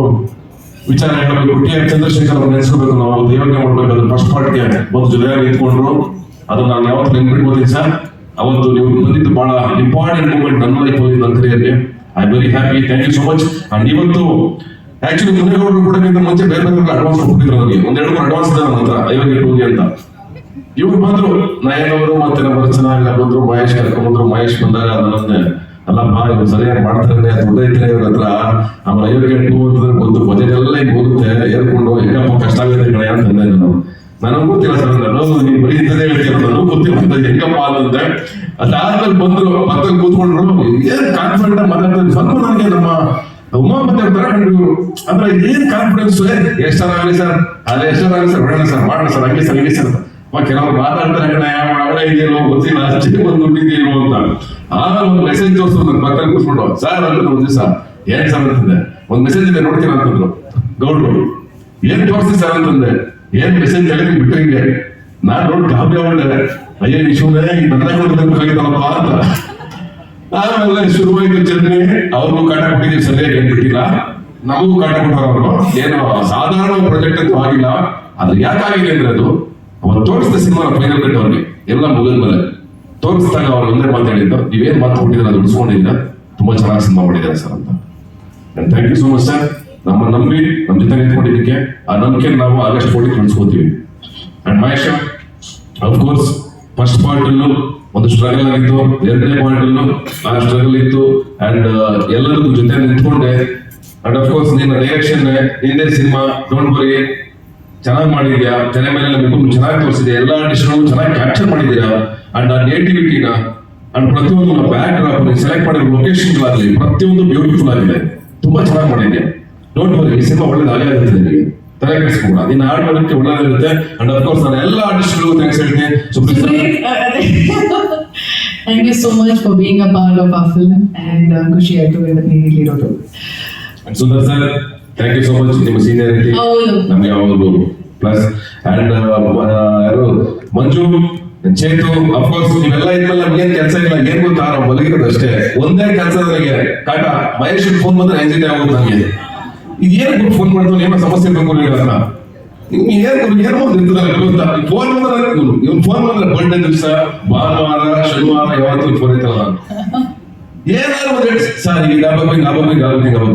Speaker 2: ವಿಚಾರ ಹೇಳಬೇಕು. TR ಚಂದ್ರಶೇಖರ್ ಅವ್ರು ನೆನೆಸ್ಕೋಬೇಕು. ನಾವು ದೇವರಿಗೆ ಮಾಡ್ಬೇಕಾದ್ರೆ ಫಸ್ಟ್ ಪಾರ್ಟ್ಗೆ ಒಂದು ಜೊತೆಯಾಗಿ ನಿಂತ್ಕೊಂಡ್ರು. ಅದನ್ನ ನಾನು ಯಾವತ್ತು ನೆನ್ಪಿಟ್ಬೋದಿಲ್ಲ ಸರ್. ಅವತ್ತು ನೀವು ಬಂದಿದ್ದು ಬಹಳ ಇಂಪಾರ್ಟೆಂಟ್ ಮೂಮೆಂಟ್ ನನ್ನ ಲೈಫ್ ಹೋಗಿ ನನ್ನ ಕರಿಯರ್ಗೆ. I very happy, thank you so much. And ಇವತ್ತು ಆಕ್ಚುಲಿ ಮುನೇಗೌಡರು ಕೊಡೋಕ್ಕಿಂತ ಮುಂಚೆ ಬೇರೆ ಬೇರೆ ಅಡ್ವಾನ್ಸ್ ಕೊಟ್ಟಿದ್ರು ನನಗೆ. 1-2 ಅಡ್ವಾನ್ಸ್ ಇದೆ ನನ್ನ ಹತ್ರ, ಅಯೋಗ್ಯ ಹೋಗಿ ಅಂತ. ಇವ್ರು ಬಂದ್ರು, ನಯನ್ ಅವರು ಮತ್ತೆ ನಮ್ಮ ರಚನಾ ಬಂದ್ರು, ಮಹೇಶ್ ಕರ್ಕೊಂಡ್ಬಂದ್ರು. ಮಹೇಶ್ ಬಂದಾಗ ನನ್ನೇ ಅಲ್ಲಪ್ಪ ಇವ್ರು ಸರಿಯಾಗಿ ಮಾಡ್ತಾರೆ ದುಡ್ಡು ಐತೆ ಇವ್ರ ಹತ್ರ. ಆಮೇಲೆ ಅಯೋಗ್ಯ 2 ಅಂತಂದ್ರೆ ಗೊತ್ತು, ಬಜೆಟ್ ಎಲ್ಲ ಹಿಂಗ್ ಹೋಗುತ್ತೆ ಏರ್ಕೊಂಡು, ಹೆಂಗಪ್ಪ ಕಷ್ಟ ಆಗುತ್ತೆ ಕಣೆ ಅಂತಂದೆ ನಾನು. ನನಗೂ ಗೊತ್ತಿಲ್ಲ ಸರ್, ನೀವು ಬರೀ ಇಂಥದ್ದೇ ಹೇಳ್ತೀರ, ನನಗೂ ಗೊತ್ತಿಲ್ಲ ಅಂತ ಹೆಂಗಪ್ಪ ಅಂತಂದ್ರೆ. ಅದಾದ್ಮೇಲೆ ಬಂದ್ರು, ಪಕ್ಕದಲ್ಲಿ ಕೂತ್ಕೊಂಡ್ರು, ಏನ್ ಕಾನ್ಫಿಡೆಂಟ್ ಮಾತಾಡ್ತಾರೆ. ಸ್ವಲ್ಪ ನನಗೆ ನಮ್ಮ ಉಮಾಪತಿ ಅವ್ರ ತರ ಕಂಡು ಅಂದ್ರೆ ಏನ್ ಕಾನ್ಫಿಡೆನ್ಸ್, ಎಷ್ಟಾಗಲಿ ಸರ್, ಅದೇ ಎಷ್ಟಾಗಲಿ ಸರ್, ಬೇಡ ಸರ್, ಮಾಡೋಣ ಸರ್, ಹಂಗೆ ಸರ್ ಹಂಗೆ ಸರ್. ಕೆಲವರು ಮಾತಾಡ್ತಾರೆ ಕಣೆ, ಅವಳೇ ಇದೆಯೋ ಗೊತ್ತಿಲ್ಲ, ಅಷ್ಟೇ ಒಂದು ದುಡ್ಡಿದೆಯೋ ಅಂತ. ಆಮೇಲೆ ಒಂದು ಮೆಸೇಜ್ ತೋರಿಸಿದ್ರು ನನ್ನ ಪಕ್ಕದಲ್ಲಿ ಕೂತ್ಕೊಂಡು, ಸರ್ ಅಂತ ಒಂದ್ ದಿವಸ ಏನ್ ಸರ್ ಅಂತಂದೆ, ಒಂದ್ ಮೆಸೇಜ್ ಇದೆ ನೋಡ್ತೀನಿ ಅಂತಂದ್ರು ಗೌಡ್ರು. ಏನ್ ತೋರಿಸಿ ಸರ್ ಅಂತಂದೆ, ಏನ್ ಮೆಸೇಜ್ ಹೇಳಿದ್ರಿ ಬಿಟ್ಟು ಹಿಂಗೆ. ನಾನ್ ನೋಡಿ ಗಾಬರಿ ಆಗ್ಬಿಟ್ಟೆ, ಅಯ್ಯೋ ವಿಶ್ವನೇ ನನ್ನ ನೋಡ್ಬೇಕಾಗಿತ್ತಲ್ಲಪ್ಪ ಅಂತ. ಆಮೇಲೆ ಶುರುವಾಯ್ತು ಜರ್ನಿ. ಅವ್ರಿಗೂ ಕಾಟ ಕೊಟ್ಟಿದ್ದೀವಿ, ಸರಿಯಾಗಿ ಏನ್ ಬಿಟ್ಟಿಲ್ಲ, ನಮಗೂ ಕಾಟ ಕೊಟ್ಟವ್ರು. ಏನು ಸಾಧಾರಣ ಪ್ರಾಜೆಕ್ಟ್ ಅಂತೂ ಆಗಿಲ್ಲ. ಅದು ಯಾಕಾಗಿದೆ ಅಂದ್ರೆ ಅದು ಅವತ್ತು ತೋರಿಸಿದ ಸಿನಿಮಾ ಫೈನಲ್ ಕಟ್ ಅವ್ರಿಗೆ ಎಲ್ಲ ಮುಗಿದ್ಮೇಲೆ ತೋರಿಸಿದಾಗ ಅವ್ರು ಒಂದೇ ಮಾತು ಹೇಳಿದ್ದು, ನೀವೇನ್ ಮಾತು ಕೊಟ್ಟಿದ್ದೀರ ಅದು ಉಳಿಸ್ಕೊಂಡಿದ್ದೀರಾ, ತುಂಬಾ ಚೆನ್ನಾಗಿ ಸಿನಿಮಾ ಮಾಡಿದ್ದಾರೆ ಸರ್ ಅಂತ. Thank you so much sir. ನಮ್ಮ ನಂಬಿ ನಮ್ಮ ಜೊತೆ ನಿಂತ್ಕೊಂಡಿದ್ದಕ್ಕೆ ಆ ನಂಬಿಕೆ ನಾವು ಆಗಸ್ಟ್ 14 ಉಳಿಸ್ಕೋತೀವಿ. And Mahesh of course first part ಅಲ್ಲೂ ಒಂದು ಸ್ಟ್ರಗಲ್ ಆಗಿತ್ತು, ಎರಡನೇ ಪಾರ್ಟ್ ಅಲ್ಲೂ ಆ ಸ್ಟ್ರಗಲ್ ಇತ್ತು. ಅಂಡ್ ಎಲ್ಲರಿಗೂ ಜೊತೆ ನಿಂತ್ಕೊಂಡೆ. ಅಂಡ್ ಅಫ್ಕೋರ್ಸ್ ನಿನ್ನ ಡೈರೆಕ್ಷನ್, ನಿಂದೇ ಸಿನಿಮಾ, ಡೋಂಟ್ ವರಿ, ಚೆನ್ನಾಗಿ ಮಾಡಿದ್ಯಾ, ತೆರೆ ಮೇಲೆ ಚೆನ್ನಾಗಿ ತೋರಿಸಿದ್ಯಾ, ಎಲ್ಲ ಡಿಸ್ಟ್ರಿಕ್ಟ್ ಚೆನ್ನಾಗಿ ಕ್ಯಾಪ್ಚರ್ ಮಾಡಿದ್ದೀರಾ. ಅಂಡ್ ಆ ನೇಟಿವಿಟಿನ ಅಂಡ್ ಪ್ರತಿಯೊಂದು ಬ್ಯಾಕ್ ಡ್ರಾಪ್ ಸೆಲೆಕ್ಟ್ ಮಾಡಿರೋ ಲೊಕೇಶನ್ಗಳಾಗಲಿ ಪ್ರತಿಯೊಂದು ಬ್ಯೂಟಿಫುಲ್ ಆಗಿದೆ, ತುಂಬಾ ಚೆನ್ನಾಗಿ ಮಾಡಿದ್ಯಾ. ಡೋಂಟ್ ವರಿ, ಈ ಸಿನಿಮಾ ಒಳ್ಳೇದಾಗೇ ಆಗುತ್ತೆ ನಿಮಗೆ, ತಲೆ ಕೆಡಿಸ್ಕೋಣ. ನಿನ್ನ ಹಾಡು ಮಾಡೋದಕ್ಕೆ ಒಳ್ಳೇದಾಗುತ್ತೆ. ಅಂಡ್ ಅಫ್ಕೋರ್ಸ್ ನಾನು ಎಲ್ಲ ಆರ್ಟಿಸ್ಟ್ಗಳು ಥ್ಯಾಂಕ್ಸ್ ಹೇಳ್ತೀನಿ.
Speaker 1: Thank you so much for being a part of our film and ಖುಷಿ ಆಯ್ತು ಇರೋದು.
Speaker 2: And Sundar sir, thank you so much. ನಿಮ್ಮ ಸೀನಿಯರಿಟಿ
Speaker 1: ಹೌದು.
Speaker 2: ನಮಗೆ ಅವರು ಪ್ಲಸ್. ಅಂಡ್ ಯಾರು ಮಂಜು, ಚೇತು, ಅಫ್ಕೋರ್ಸ್ ನೀವೆಲ್ಲ ಇದ್ಮೇಲೆ ನಮ್ಗೇನ್ ಕೆಲಸ ಇಲ್ಲ, ಏನ್ ಗೊತ್ತಾ, ನಾವು ಬಲಗಿರೋದು ಅಷ್ಟೇ. ಒಂದೇ ಕೆಲಸ ನನಗೆ ಕಾಟ, ಮಹೇಶ್ ಫೋನ್ ಬಂದ್ರೆ ಆಂಗ್ಸೈಟಿ ಆಗೋದು ನನಗೆ. ಇದೇನು ಫೋನ್ ಮಾಡ್ತಾನೆ, ಏನೋ ಸಮಸ್ಯೆ ಇರ್ಬೇಕು ಅಂತ. ಏನೋ ಒಂದು ಇರ್ತದಲ್ಲ ಗೊತ್ತಾ, ಫೋನ್ ಬಂದ್ರೆ ಇವ್ನು ಫೋನ್ ಬಂದ್ರೆ ಬರ್ಡೇ ದಿವಸ, ಭಾನುವಾರ, ಶನಿವಾರ, ಯಾವತ್ತೂ ಫೋನ್ ಐತಲ್ಲ. ಏನಾದ್ರು ಒಂದು ಸರ್ ಈಗ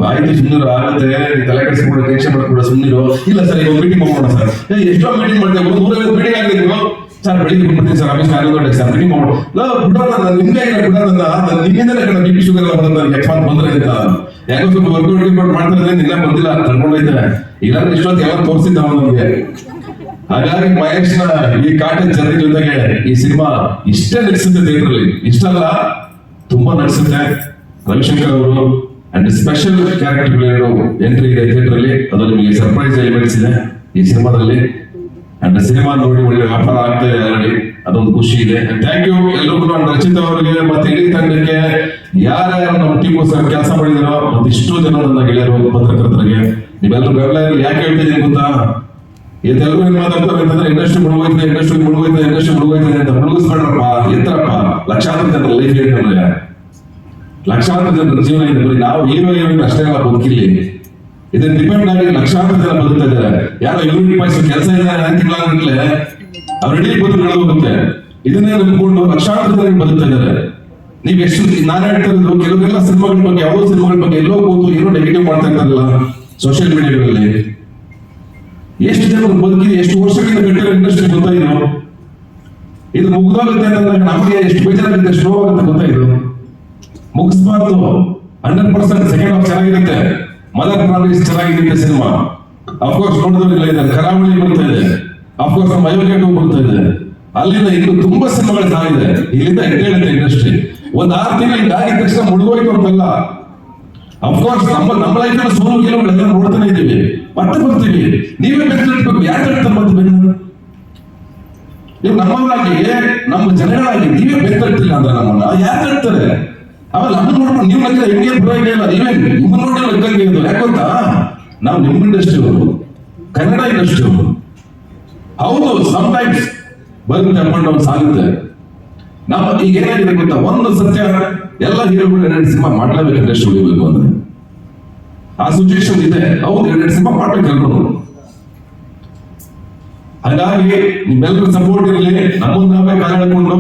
Speaker 2: ಆಯ್ತು ಸುಮ್ಮನಿರು, ಆಗುತ್ತೆ, ತಲೆ ಕೆಡಿಸ್ಕೊಂಡು ಟೆನ್ಷನ್ ಮಾಡ್ಕೊಂಡು ಸುಮ್ಮನಿರು. ಇಲ್ಲ ಸರ್ ಈಗ ಮೀಟಿಂಗ್ ಮಾಡೋಣ ಸರ್. ಎಷ್ಟೋ ಮೀಟಿಂಗ್ ಮಾಡ್ತೇವೆ, 150 ಮೀಟಿಂಗ್ ಆಗಿದ್ರು ಸರ್. ಬೆಳಿಗ್ಗೆ ಬಿಡ್ತೀನಿ ಸರ್, ಆಫೀಸ್ 11 ಗಂಟೆಗೆ ಸರ್ ಮೀಟಿಂಗ್ ಮಾಡೋಣ. ಬಿಡೋಣ, ನಾನು ನಿಮ್ಗೆ ನಿಮ್ಮಿಂದಲೇ ಕಣ ಬಿ ಪಿ ಶುಗರ್ ಎಲ್ಲ ಬರೋದು ನನಗೆ ಯಕ್ಷಾಂತ್ ಬಂದ್ರೆ ಅಂತ. ಯಾಕೋ ಸ್ವಲ್ಪ ವರ್ಕೌಟ್ ಮಾಡ್ತಾ ಇದ್ರೆ ನಿನ್ನ ಬಂದಿಲ್ಲ, ತಳ್ಕೊಂಡೈತೆ. ಇಲ್ಲಾಂದ್ರೆ ಇಷ್ಟೊತ್ತು ಯಾವಾಗ ತೋರಿಸಿದ್ದ ನಮಗೆ. ಹಾಗಾಗಿ ಮಹೇಶ್ನ ಈ ಕಾಟನ್ ಜರ್ನಿ ಜೊತೆಗೆ ಈ ಸಿನಿಮಾ ಇಷ್ಟೇ ನಡೆಸುತ್ತೆ ಥಿಯೇಟರ್ ಅಲ್ಲಿ, ಇಷ್ಟಲ್ಲ ತುಂಬಾ ನಡೆಸುತ್ತೆ. ರವಿಶಂಕರ್ ಅವರು ಅಂಡ್ ಸ್ಪೆಷಲ್ ಕ್ಯಾರೆಕ್ಟರ್ಗಳು ಎಂಟ್ರಿ ಇದೆ ಥಿಯೇಟರ್ ಅಲ್ಲಿ, ಅದು ನಿಮಗೆ ಸರ್ಪ್ರೈಸ್ ಎಲಿಮೆಂಟ್ಸ್ ಇದೆ ಈ ಸಿನಿಮಾದಲ್ಲಿ. ಅಂಡ್ ಸಿನಿಮಾ ನೋಡಿ ಒಳ್ಳೆ ವ್ಯಾಪಾರ ಆಗ್ತಾ ಇದೆ ಆಲ್ರೆಡಿ, ಅದೊಂದು ಖುಷಿ ಇದೆ. ಥ್ಯಾಂಕ್ ಯು ಎಲ್ರಿಗೂ, ನಾನು ರಚಿತಾ ಅವರಿಗೆ ಮತ್ತೆ ಇಡೀ ತಂಡಕ್ಕೆ, ಯಾರ್ಯಾರು ನಮ್ಮ ಟೀಮ್ಗೋಸ್ಕರ ಕೆಲಸ ಮಾಡಿದಾರೋ ಮತ್ತೆ ಇಷ್ಟೋ ಜನ ನನ್ನ ಗೆಳೆಯರು ಪತ್ರಕರ್ತರಿಗೆ, ನೀವೆಲ್ಲರೂ ಬೆಲ್ಲ ಯಾಕೆ ಹೇಳ್ತಿದ್ದೀನಿ ಗೊತ್ತಾ, ಇದೆಲ್ಲರೂ ಏನ್ ಮಾತಾಡ್ತಾರೆ ಅಂತಂದ್ರೆ ಇಂಡಸ್ಟ್ರಿ ಮುಳುಗೋಯ್ತದೆ ಅಂತ. ಮುಳುಗಿಸ್ಬೇಡ್ರಪ್ಪ, ಎತ್ತರಪ್ಪ. ಲಕ್ಷಾಂತರ ಜನರ ಲೈಫ್ ಏನಂದ್ರೆ ಲಕ್ಷಾಂತರ ಜನರ ಜೀವನ ಇದೆ. ಬರೀ ನಾವು ಹೀರೋ ಅಷ್ಟೇ ಅಲ್ಲ ಬದುಕಿಲ್ಲಿ, ಇದನ್ನ ಡಿಪೆಂಡ್ ಆಗಿ ಲಕ್ಷಾಂತರ ಜನ ಬದುಕ್ತಾ ಇದ್ದಾರೆ. ಯಾರೋ ₹100 ಕೆಲಸ ಇದೆ ತಿಂಗಳಾಗಲೇ ಅವ್ರ ಇಡೀ ಬದುಕು ಹೋಗುತ್ತೆ. ಇದನ್ನೇ ನಂಬಿಕೊಂಡು ಲಕ್ಷಾಂತರ ಜನ ಬದುಕ್ತಾ ಇದ್ದಾರೆ. ನೀವ್ ಎಷ್ಟು, ನಾನು ಹೇಳ್ತಾ ಇರೋದು ಕೆಲವರೆಲ್ಲ ಸಿನಿಮಾಗಳ ಬಗ್ಗೆ, ಯಾವುದೋ ಸಿನಿಮಾಗಳ ಬಗ್ಗೆ ಎಲ್ಲೋ ಕೂತು ಏನೋ ನೆಗೆಟಿವ್ ಮಾಡ್ತಾ ಇರ್ತಾರಲ್ಲ ಸೋಷಿಯಲ್ ಮೀಡಿಯಾಗಳಲ್ಲಿ. ಎಷ್ಟು ಜನ ಬದುಕಿದೆ, ಎಷ್ಟು ವರ್ಷಗಳಿಂದ ಕಟ್ಟಿರೋ ಇಂಡಸ್ಟ್ರಿ ಗೊತ್ತಾಯಿದ್ರು. ಇದು ಮುಗ್ದೋಗುತ್ತೆ ಅಂತಂದಾಗ ನಮಗೆ ಎಷ್ಟು ಬೇಜಾರಾಗುತ್ತೆ, ಸ್ಲೋ ಆಗುತ್ತೆ ಗೊತ್ತಾಯಿದ್ರು. ಮುಗಿಸ್ಬಾರ್ದು. 100% ಸೆಕೆಂಡ್ ಹಾಫ್ ಚೆನ್ನಾಗಿರುತ್ತೆ. ಮದರ್ ಪ್ರಾಮಿಸ್ ಚೆನ್ನಾಗಿರುತ್ತೆ ಸಿನಿಮಾ. ಅಫ್ಕೋರ್ಸ್ ನೋಡಿದ್ರಿಲ್ಲ, ಇದೆ ಕರಾವಳಿ ಬರ್ತಾ ಇದೆ, ಅಫ್ಕೋರ್ಸ್ ನಮ್ಮ ಅಯೋಗ್ಯ ಬರ್ತಾ ಇದೆ. ಅಲ್ಲಿಂದ ಇನ್ನು ತುಂಬಾ ಸಿನಿಮಾಗಳು ಸಾಗಿದೆ. ಇಲ್ಲಿಂದ ಎದ್ದೇಳುತ್ತೆ ಇಂಡಸ್ಟ್ರಿ. ಒಂದ್ 6 ತಿಂಗಳಿಂದ ಆಗಿದ ತಕ್ಷಣ ಮುಳುಗೋಯ್ತು ಅಂತಲ್ಲ. ಅಫ್ಕೋರ್ಸ್ ನಮ್ಮ ಲೈಫ್ ಸೋಲು ಗೆಲುವುಗಳೆಲ್ಲ ನೋಡ್ತಾನೆ ಇದ್ದೀವಿ, ಮತ್ತೆ ಬರ್ತೀವಿ. ನೀವೇ ಬೆಂಕಿಡ್ಬೇಕು, ಯಾಕೆ ಹೇಳ್ತಾರೆ ಮತ್ತೆ ಬೆನ್ನು? ನೀವು ನಮ್ಮವರಾಗಿ, ನಮ್ಮ ಜನಗಳಾಗಿ ನೀವೇ ಬೆಂಕಿಡ್ತಿಲ್ಲ ಅಂದ್ರೆ ನಮ್ಮನ್ನ ಯಾಕೆ ಹೇಳ್ತಾರೆ? ಆಮೇಲೆ ನಮ್ಮನ್ನ ನೋಡ್ಕೊಂಡು ನೀವು ಲಕ್ಕ ಹೆಂಗೆ ಪರವಾಗಿ ಇಲ್ಲ, ನೀವೇ ನಿಮ್ಮನ್ನ ನೋಡಿ ಲೆಕ್ಕಂಗೆ ಇದು. ಯಾಕಂತ ನಾವು ನಿಮ್ಮ ಇಂಡಸ್ಟ್ರಿ ಅವರು, ಕನ್ನಡ ಇಂಡಸ್ಟ್ರಿ ಅವರು. ಹೌದು, ಸಮ್ಟೈಮ್ಸ್ ಬರುತ್ತೆ, ಅಪ್ ಅಂಡ್ ಡೌನ್ ಸಾಗುತ್ತೆ. ನಮ್ಮ ಈಗ ಏನಾಗಿದೆ ಗೊತ್ತಾ, ಒಂದು ಸತ್ಯ, ಎಲ್ಲ ಹೀರೋಗಳು 2 ಸಿನಿಮಾ ಮಾಡ್ಲೇಬೇಕು ಇಂಡಸ್ಟ್ರಿ ಉಳಿಬೇಕು ಅಂದ್ರೆ. ಆ ಸಿಚುವೇಶನ್ ಇದೆ. ಹೌದು, 2 ಸಿನಿಮಾ ಮಾಡ್ಬೇಕು ಎಲ್ರು. ಹಾಗಾಗಿ ನಿಮ್ಮೆಲ್ಲರೂ ಸಪೋರ್ಟ್ ಇರಲಿ. ನಮ್ಮನ್ನ ನಾವೇ ಕಾಲಿಡ್ಕೊಂಡು,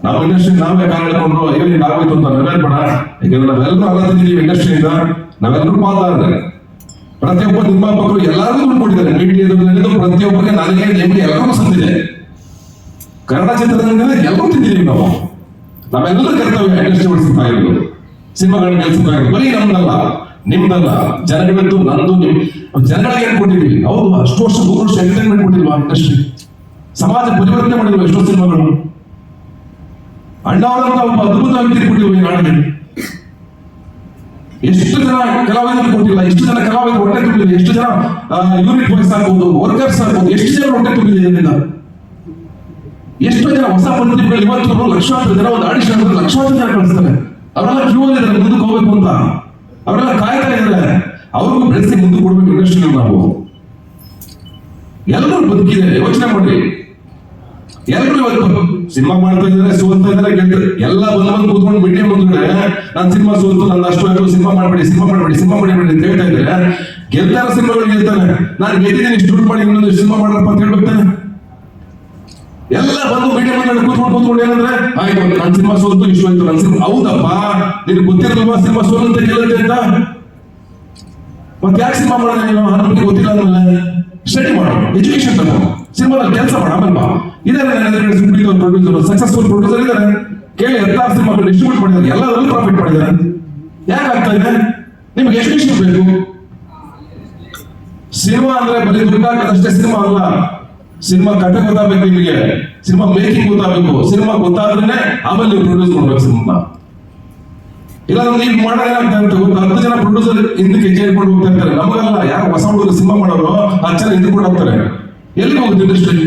Speaker 2: ನಮ್ಮ ಇಂಡಸ್ಟ್ರಿ ನಾವೇ ಕಾಲಿಡ್ಕೊಂಡು ಅಯ್ಯೋ ಹಿಂಗ್ ಆಗ್ಬೇಕು ಅಂತ ನಾವೇಳ್ಬೇಡ. ಯಾಕಂದ್ರೆ ನಾವೆಲ್ಲರೂ ಅಗತ್ಯದೀವಿ ಇಂಡಸ್ಟ್ರಿಯಿಂದ, ನಾವೆಲ್ಲರೂ ಪಾಲ್ದಾರೆ. ಪ್ರತಿಯೊಬ್ಬ ನಿರ್ಮಾಪಕರು ಎಲ್ಲರಿಗೂ ದುಡ್ಡು ಕೊಟ್ಟಿದ್ದಾರೆ. ಮೀಡಿಯಾದಲ್ಲಿ ಪ್ರತಿಯೊಬ್ಬರಿಗೆ ನನಗೆ ನಿಮಗೆ ಎಲ್ಲರಿಗೂ ಸಂದಿದೆ. ಕನ್ನಡ ಚಿತ್ರರಂಗದಲ್ಲಿ ಎಲ್ಲರೂ ತಿಂದಿದ್ದೀವಿ ನಾವು. ನಾವೆಲ್ಲರೂ ಕರ್ತವ್ಯ ಇಂಡಸ್ಟ್ರಿ ಉಳಿಸಬೇಕಾಗಿರೋದು, ಸಿನಿಮಾಗಳನ್ನ ಕೆಲಸಬೇಕಾಗಿರೋದು. ಬರೀ ನಮ್ದಲ್ಲ, ನಿಮ್ದಲ್ಲ, ಜನಗಳದ್ದು, ನಂದು, ನಿಮ್ ಜನಗಳಿಗೆ ಏನ್ ಕೊಟ್ಟಿದ್ದೀವಿ. ಹೌದು, ಅಷ್ಟು ವರ್ಷ 3 ವರ್ಷ ಎಂಟರ್ಟೈನ್ಮೆಂಟ್ ಕೊಟ್ಟಿಲ್ವಾ ಇಂಡಸ್ಟ್ರಿ? ಸಮಾಜ ಪರಿವರ್ತನೆ ಮಾಡಿಲ್ವಾ ಎಷ್ಟೋ ಸಿನಿಮಾಗಳು? ಅಣ್ಣವರಂತ ಒಬ್ಬ ಅದ್ಭುತ ವ್ಯಕ್ತಿ ಕೊಟ್ಟಿಲ್ವ ಈ ನಾಡಿಗೆ? ಎಷ್ಟು ಜನ ಕಲಾವಿದರು ಕೊಟ್ಟಿಲ್ಲ, ಎಷ್ಟು ಜನ ಕಲಾವಿದರು ಹೊಟ್ಟೆ ತುಂಬಿದೆ, ಎಷ್ಟು ಜನ ಯೂನಿಟ್ ಬಾಯ್ಸ್ ಆಗ್ಬೋದು, ವರ್ಕರ್ಸ್ ಆಗ್ಬೋದು, ಎಷ್ಟು ಜನ ಹೊಟ್ಟೆ ತುಂಬಿದೆ ಇದರಿಂದ. ಎಷ್ಟೋ ಜನ ಹೊಸ ಪ್ರತಿಭೆಗಳು ಇವತ್ತು ಲಕ್ಷಾಂತರ ಜನ, ಒಂದು ಆಡಿಷನ್ ಅಂದ್ರೆ ಲಕ್ಷಾಂತರ ಜನ ಕಳಿಸ್ತಾರೆ. ಅವರೆಲ್ಲ ಕ್ಯೂ ಅಲ್ಲಿ ಇದ್ದಾರೆ ಮುಂದಕ್ಕೆ ಹೋಗ್ಬೇಕು ಅಂತ, ಅವರೆಲ್ಲ ಕಾಯ್ತಾ ಇದ್ದಾರೆ. ಅವ್ರಿಗೂ ಬೆಳೆಸಿ ಮುಂದಕ್ಕೆ ಕೊಡ್ಬೇಕು ಇಂಡಸ್ಟ್ರಿ. ನಾವು ಎಲ್ಲರೂ ಬದುಕಿದೆ, ಯೋಚನೆ ಮಾಡಿ. ಎಲ್ಲರೂ ಇವತ್ತು ಸಿನಿಮಾ ಮಾಡ್ತಾ ಇದ್ದಾರೆ, ಸೋಲ್ತಾ ಇದ್ದಾರೆ, ಗೆಲ್ತಾರೆ. ಎಲ್ಲ ಬಂದು ಕೂತ್ಕೊಂಡು ಮೀಡಿಯಾ ಮುಂದ್ಗಡೆ ನಾನು ಸಿನಿಮಾ ಸೋಲ್ತು, ನನ್ನ ಅಷ್ಟು ಆಯ್ತು, ಸಿನಿಮಾ ಮಾಡಬೇಡಿ ಅಂತ ಹೇಳ್ತಾ ಇದ್ದಾರೆ. ಗೆಲ್ತಾರ ಸಿನಿಮಾಗಳು ಗೆಲ್ತಾನೆ. ನಾನು ಗೆದ್ದಿದ್ದೀನಿ, ಇಷ್ಟು ದುಡ್ಡು ಮಾಡಿ ಇನ್ನೊಂದು ಸಿನಿಮಾ ಮಾಡ್ರಪ್ಪ ಅಂತ ಹೇಳ್ಬೇಕಾನೆ. ಎಲ್ಲ ಬಂದು ಮೀಡಿಯಾ ಮಾತಾಡಿ ಕೂತ್ಕೊಂಡು ಏನಂದ್ರೆ ಆಯ್ತು ನನ್ನ ಸಿನಿಮಾ ಸೋಲ್ತು ಇಷ್ಟು ಆಯ್ತು ನನ್ನ ಸಿನಿಮಾ. ಹೌದಪ್ಪ, ನಿನ್ಗೆ ಗೊತ್ತಿರಲ್ವಾ ಸಿನಿಮಾ ಸೋಲಂತ ಗೆಲ್ಲುತ್ತೆ ಅಂತ? ಮತ್ತೆ ಯಾಕೆ ಸಿನಿಮಾ ಮಾಡೋಣ ನೀನು? ನನ್ನ ಬಗ್ಗೆ ಗೊತ್ತಿಲ್ಲ ಅಂದ್ಮೇಲೆ ಸ್ಟಡಿ ಮಾಡು, ಎಜುಕೇಶನ್ ತಗೋ, ಸಿನಿಮಾದಲ್ಲಿ ಕೆಲಸ ಮಾಡು. ಆಮೇಲೆ ಬಾ. ಇದ್ದಾರೆ ಪ್ರೊಡ್ಯೂಸರ್, ಸಕ್ಸಸ್ಫುಲ್ ಪ್ರೊಡ್ಯೂಸರ್ ಇದ್ದಾರೆ, ಕೇಳಿ 16 ಸಿನಿಮಾಗಳು ಡಿಸ್ಟ್ರಿಬ್ಯೂಟ್ ಮಾಡಿದ್ದಾರೆ, ಎಲ್ಲದರಲ್ಲೂ ಪ್ರಾಫಿಟ್ ಮಾಡಿದ್ದಾರೆ. ಯಾಕೆ ಆಗ್ತಾ ಇದೆ? ನಿಮ್ಗೆ ಎಜುಕೇಶನ್ ಬೇಕು. ಸಿನಿಮಾ ಅಂದ್ರೆ ಬರೀ ದುಡ್ಡು ಹಾಕೋದಷ್ಟೇ ಸಿನಿಮಾ ಅಲ್ಲ. ಸಿನಿಮಾ ಕಥೆ ಗೊತ್ತಾಗಬೇಕು ನಿಮಗೆ, ಸಿನಿಮಾ ಮೇಕಿಂಗ್ ಗೊತ್ತಾಗಬೇಕು. ಸಿನಿಮಾ ಗೊತ್ತಾದ್ರೆ ಆಮೇಲೆ ನೀವು ಪ್ರೊಡ್ಯೂಸ್ ಮಾಡ್ಬೇಕು ಸಿನಿಮಾ. ಇಲ್ಲ ನೀವು ಮಾಡೋದು ಏನಾಗ್ತಾ ಇರುತ್ತೆ ಗೊತ್ತಾ? 10 ಜನ ಪ್ರೊಡ್ಯೂಸರ್ ಹಿಂದಕ್ಕೆ ಹೆಜ್ಜೆ ಇಟ್ಕೊಂಡು ಹೋಗ್ತಾ ಇರ್ತಾರೆ. ನಮಗಲ್ಲ, ಯಾರು ಹೊಸ ಹುಡುಗರು ಸಿನಿಮಾ ಮಾಡೋರು 10 ಜನ ಹಿಂದ್ಕೊಂಡು ಹೋಗ್ತಾರೆ. ಎಲ್ಲಿಗೆ ಹೋಗುತ್ತೆ ಇಂಡಸ್ಟ್ರಿ?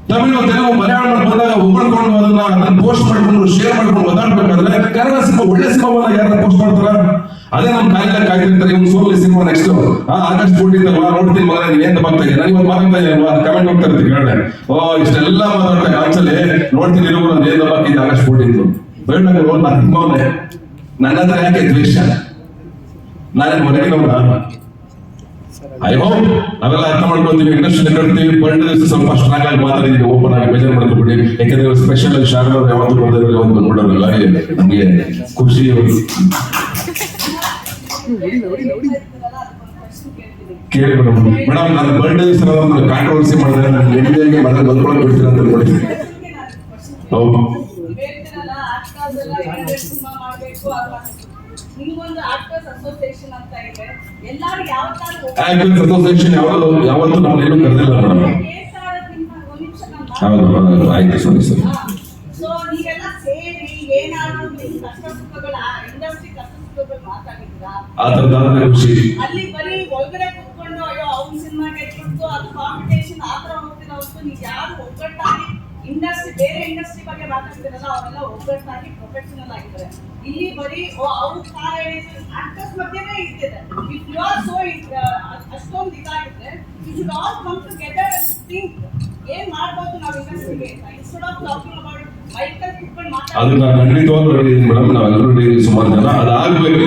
Speaker 2: ತಮಿಳು, ತೆಲುಗು, ಮಲಯಾಳಂ ಬಂದಾಗ ಹೊಗಳ್ಕೊಂಡು ಅದನ್ನ ಪೋಸ್ಟ್ ಮಾಡ್ಕೊಂಡು ಶೇರ್ ಮಾಡ್ಕೊಂಡು ಒದಾಡ್ಬೇಕಾದ್ರೆ ಕನ್ನಡ ಸಿನಿಮಾ ಒಳ್ಳೆ ಸಿನಿಮಾವನ್ನ ಯಾರು ಪೋಸ್ಟ್ ಮಾಡ್ತಾರ? ಅದೇ ನಮ್ ಕಾಯ್ತಿರ್ತಾರೆ. ಇವ್ನು ಸೋಲಿ ಸಿನಿಮಾ ನೆಕ್ಸ್ಟ್ ಆಗಸ್ಟ್ 14 ನೋಡ್ತೀನಿ ಮಗ, ಏನ್ ಬರ್ತಾ ಇದೆ? ನನಗೆ ಮಾತಾಡ್ತಾ ಇದ್ದೀನಿ, ಕಮೆಂಟ್ ಹೋಗ್ತಾ ಇರ್ತೀನಿ ಕೇಳೆ. ಇಷ್ಟೆಲ್ಲ ಮಾತಾಡ್ತಾ ಆನ್ಸಲ್ಲಿ ನೋಡ್ತೀನಿ ಇರೋ ಏನ್ ಬಾಕಿದೆ ಆಗಸ್ಟ್ 14 ಬೇಡ. ನಾನು ಸಿನಿಮಾವನ್ನೇ, ನನ್ನ ಹತ್ರ ಯಾಕೆ ದ್ವೇಷ? ನಾನೇನು ಹೊರಗಿನವನ? ಐ ಹೋಪ್ ನಾವೆಲ್ಲ ಅರ್ಥ ಮಾಡ್ಕೊಳ್ತೀವಿ, ಇಂಡಸ್ಟ್ರಿ ಕಟ್ತೀವಿ. ಬರ್ಡೇ ದಿವಸ ಸ್ವಲ್ಪ ಸ್ಟ್ರಾಂಗ್ ಆಗಿ ಮಾತಾಡಿದೀವಿ, ಓಪನ್ ಆಗಿ ಬೇಜಾರು ಮಾಡ್ಕೊಬಿಡಿ. ಯಾಕಂದ್ರೆ ಸ್ಪೆಷಲ್ ಶಾರದಾ ಅವ್ರು ಯಾವತ್ತೂ ಬಂದಿರೋದು ಯಾವತ್ತು ಬಂದ್ಬಿಡೋರಲ್ಲ, ನಮಗೆ ಖುಷಿ. ಕೇಳಿ ಮೇಡಮ್, ನಾನು ಬರ್ಡೇ ದಿವಸ ಕಾಂಟ್ರವರ್ಸಿ ಮಾಡಿದ್ರೆ ನಾನು ನೆಮ್ಮದಿಯಾಗಿ ಮನೆ ಬಂದ್ಕೊಂಡು ಬಿಡ್ತೀನಿ ಅಂತ ನೋಡಿ. ಹೌದು, ಅಸೋಸಿಯೇಷನ್ ಯಾವತ್ತೂ ನಮ್ಮನ್ನೇನು ಕರೆದಿಲ್ಲ ಮೇಡಮ್. ಹೌದು, ಆಯ್ತು, ಸರಿ ಸರಿ. ಆ ಥರದಾದ್ರೆ ಖುಷಿ.
Speaker 4: ಅಲ್ಲಿ ಬರೀ ಒಳಗಡೆ ಕುತ್ಕೊಂಡು ಅಯ್ಯೋ ಅವ್ನ ಸಿನಿಮಾ ಗೆದ್ಬಿಟ್ಟು ಅದು ಕಾಂಪಿಟೇಷನ್ ಆ ಥರ ಹೋಗ್ತಿರೋ ಹೊರತು ನೀವು ಯಾರು ಒಗ್ಗಟ್ಟಾಗಿ ಇಂಡಸ್ಟ್ರಿ, ಬೇರೆ ಇಂಡಸ್ಟ್ರಿ ಬಗ್ಗೆ ಮಾತಾಡ್ತಿರಲ್ಲ ಅವರೆಲ್ಲ ಒಗ್ಗಟ್ಟಾಗಿ ಪ್ರೊಫೆಷನಲ್ ಆಗಿದ್ದಾರೆ. ಇಲ್ಲಿ ಬರೀ ಅವ್ರ ಆಕ್ಟರ್ಸ್ ಮಧ್ಯೆನೇ ಇರ್ತಿದೆ. ಇಫ್ ಯು ಆರ್ ಸೋ ಅಷ್ಟೊಂದು ಇದಾಗಿದ್ರೆ you should all come together and think ಏನ್ ಮಾಡ್ಬೋದು ನಾವು ಇಂಡಸ್ಟ್ರಿಗೆ ಇನ್ಸ್ಟೆಡ್ ಆಫ್ ಟಾಕಿಂಗ್ ಅಬೌಟ್ ಮೈಕಲ್ ಕುತ್ಕೊಂಡು ಮಾತಾಡೋದು.
Speaker 2: ಅದು ನಾನು ಖಂಡಿತವಾಗ್ಲೂ ರೆಡಿ ಇದ್ದೀನಿ ಮೇಡಮ್, ನಾವೆಲ್ಲರೂ ರೆಡಿ ಇದ್ದೀವಿ. ಸುಮಾರು ಜನ ಅದಾಗಬೇಕು.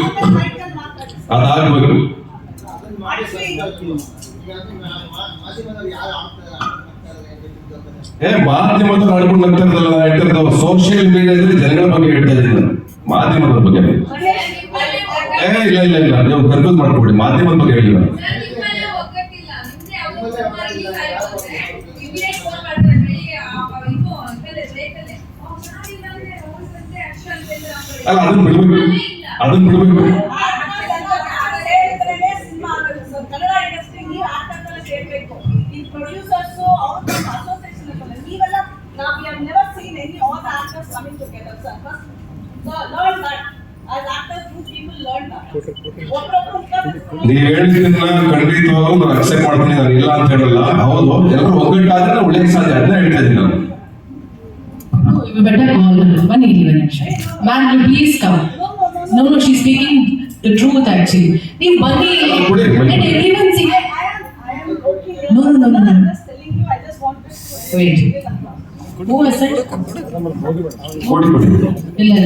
Speaker 2: ಮಾಧ್ಯಮದ ನಡ್ಕೊಂಡು ಹೇಳ್ತಿರ್ತಾವ. ಸೋಷಿಯಲ್ ಮೀಡಿಯಾದಲ್ಲಿ ಜನಗಳ ಬಗ್ಗೆ ಹೇಳ್ತಾ ಇದ್ದೀನಿ, ಮಾಧ್ಯಮದ ಬಗ್ಗೆ. ಇಲ್ಲ ಇಲ್ಲ ಇಲ್ಲ, ನೀವು ಕನ್ಫ್ಯೂಸ್ ಮಾಡ್ಕೊಬಿಡಿ, ಮಾಧ್ಯಮದ ಬಗ್ಗೆ ಹೇಳಿಲ್ಲ. ಅಲ್ಲ, ಅದನ್ನ ಬಿಡ್ಬೇಕು, ಅದನ್ನ ಬಿಡ್ಬೇಕು.
Speaker 4: ಕನ್ನಡ ಇಂಡಸ್ಟ್ರಿ ನೀವು ಆಕ್ಟರ್ಗಳ ಸೇರ್ಬೇಕು. ಈ ಪ್ರೊಡ್ಯೂಸರ್ಸ್ ಅವ್ರ ಅಸೋಸಿಯೇಷನ್ ಅಲ್ಲ, ನೀವೆಲ್ಲ ನಾವು have never seen any all the actors coming together. Sir first learn that as actors you people learn that.
Speaker 2: ನೀವು ಹೇಳಿದ್ದನ್ನ ಖಂಡಿತವಾಗ್ಲೂ ನಾನು ಅಕ್ಸೆಪ್ಟ್ ಮಾಡ್ತೀನಿ, ನಾನು ಇಲ್ಲ ಅಂತ ಹೇಳಲ್ಲ. ಹೌದು, ಎಲ್ಲರೂ ಒಗ್ಗಟ್ಟಾದ್ರೆ ಒಳ್ಳೆಯ ಸಾಧ್ಯ, ಅದನ್ನ ಹೇಳ್ತಾ ಇದ್ದೀನಿ ನಾನು.
Speaker 1: You better call her. One minute. Ma'am, you please come. No, she's speaking the truth actually. You bunny. Let everyone see.
Speaker 4: I am okay.
Speaker 1: No.
Speaker 4: I'm just telling you. I just wanted to.
Speaker 1: Wait. Who has said?
Speaker 2: ಕೊಡಿ.
Speaker 1: ಇಲ್ಲ.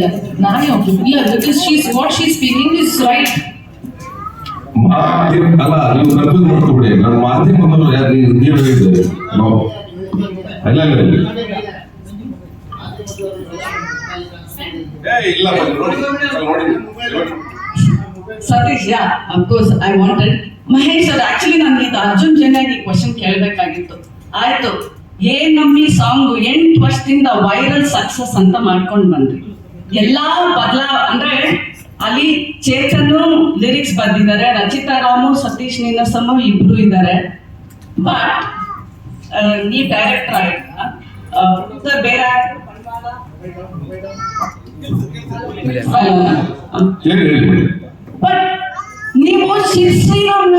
Speaker 1: ನಾನೇ ಹೋಗ್ತೀನಿ. ಇಲ್ಲ, because what she's speaking is right.
Speaker 2: ಅಲ್ಲ, ನೀವು confuse ಮಾಡ್ಕೊಬಿಡಿ. ನನ್ನ ಮಾಧ್ಯಮದವರು ಯಾರು ನೀವು ಹೇಳಿದ್ರೆ ಇಲ್ಲ
Speaker 5: Satish, yeah, of course, I wanted. Mahesh sir, actually ನನಗೆ ಇದು ಅರ್ಜುನ್ ಜನ್ಯಾಗಿ ಕ್ವಶನ್ ಕೇಳಬೇಕಾಗಿತ್ತು. ಆಯ್ತು, ಏನ್ ನಮ್ಮಿ ಸಾಂಗ್ 8 ವರ್ಷದಿಂದ ವೈರಲ್ ಸಕ್ಸಸ್ ಅಂತ ಮಾಡ್ಕೊಂಡು ಬಂದ್ರಿ. ಎಲ್ಲಾ ಅಂದ್ರೆ ಅಲ್ಲಿ ಚೇತನ್ ಲಿರಿಕ್ಸ್ ಬರ್ದಿದ್ದಾರೆ, ರಚಿತಾ ರಾಮು, ಸತೀಶ್ ನೀನಸಮ ಇಬ್ರು ಇದ್ದಾರೆ. ಬಟ್ ನೀವ್ ಡೈರೆಕ್ಟರ್ ಆಯ್ತಾ ಸರ್, ಬೇರೆ ಬಟ್ ನೀವು ಶ್ರೀರಾಮ್ನ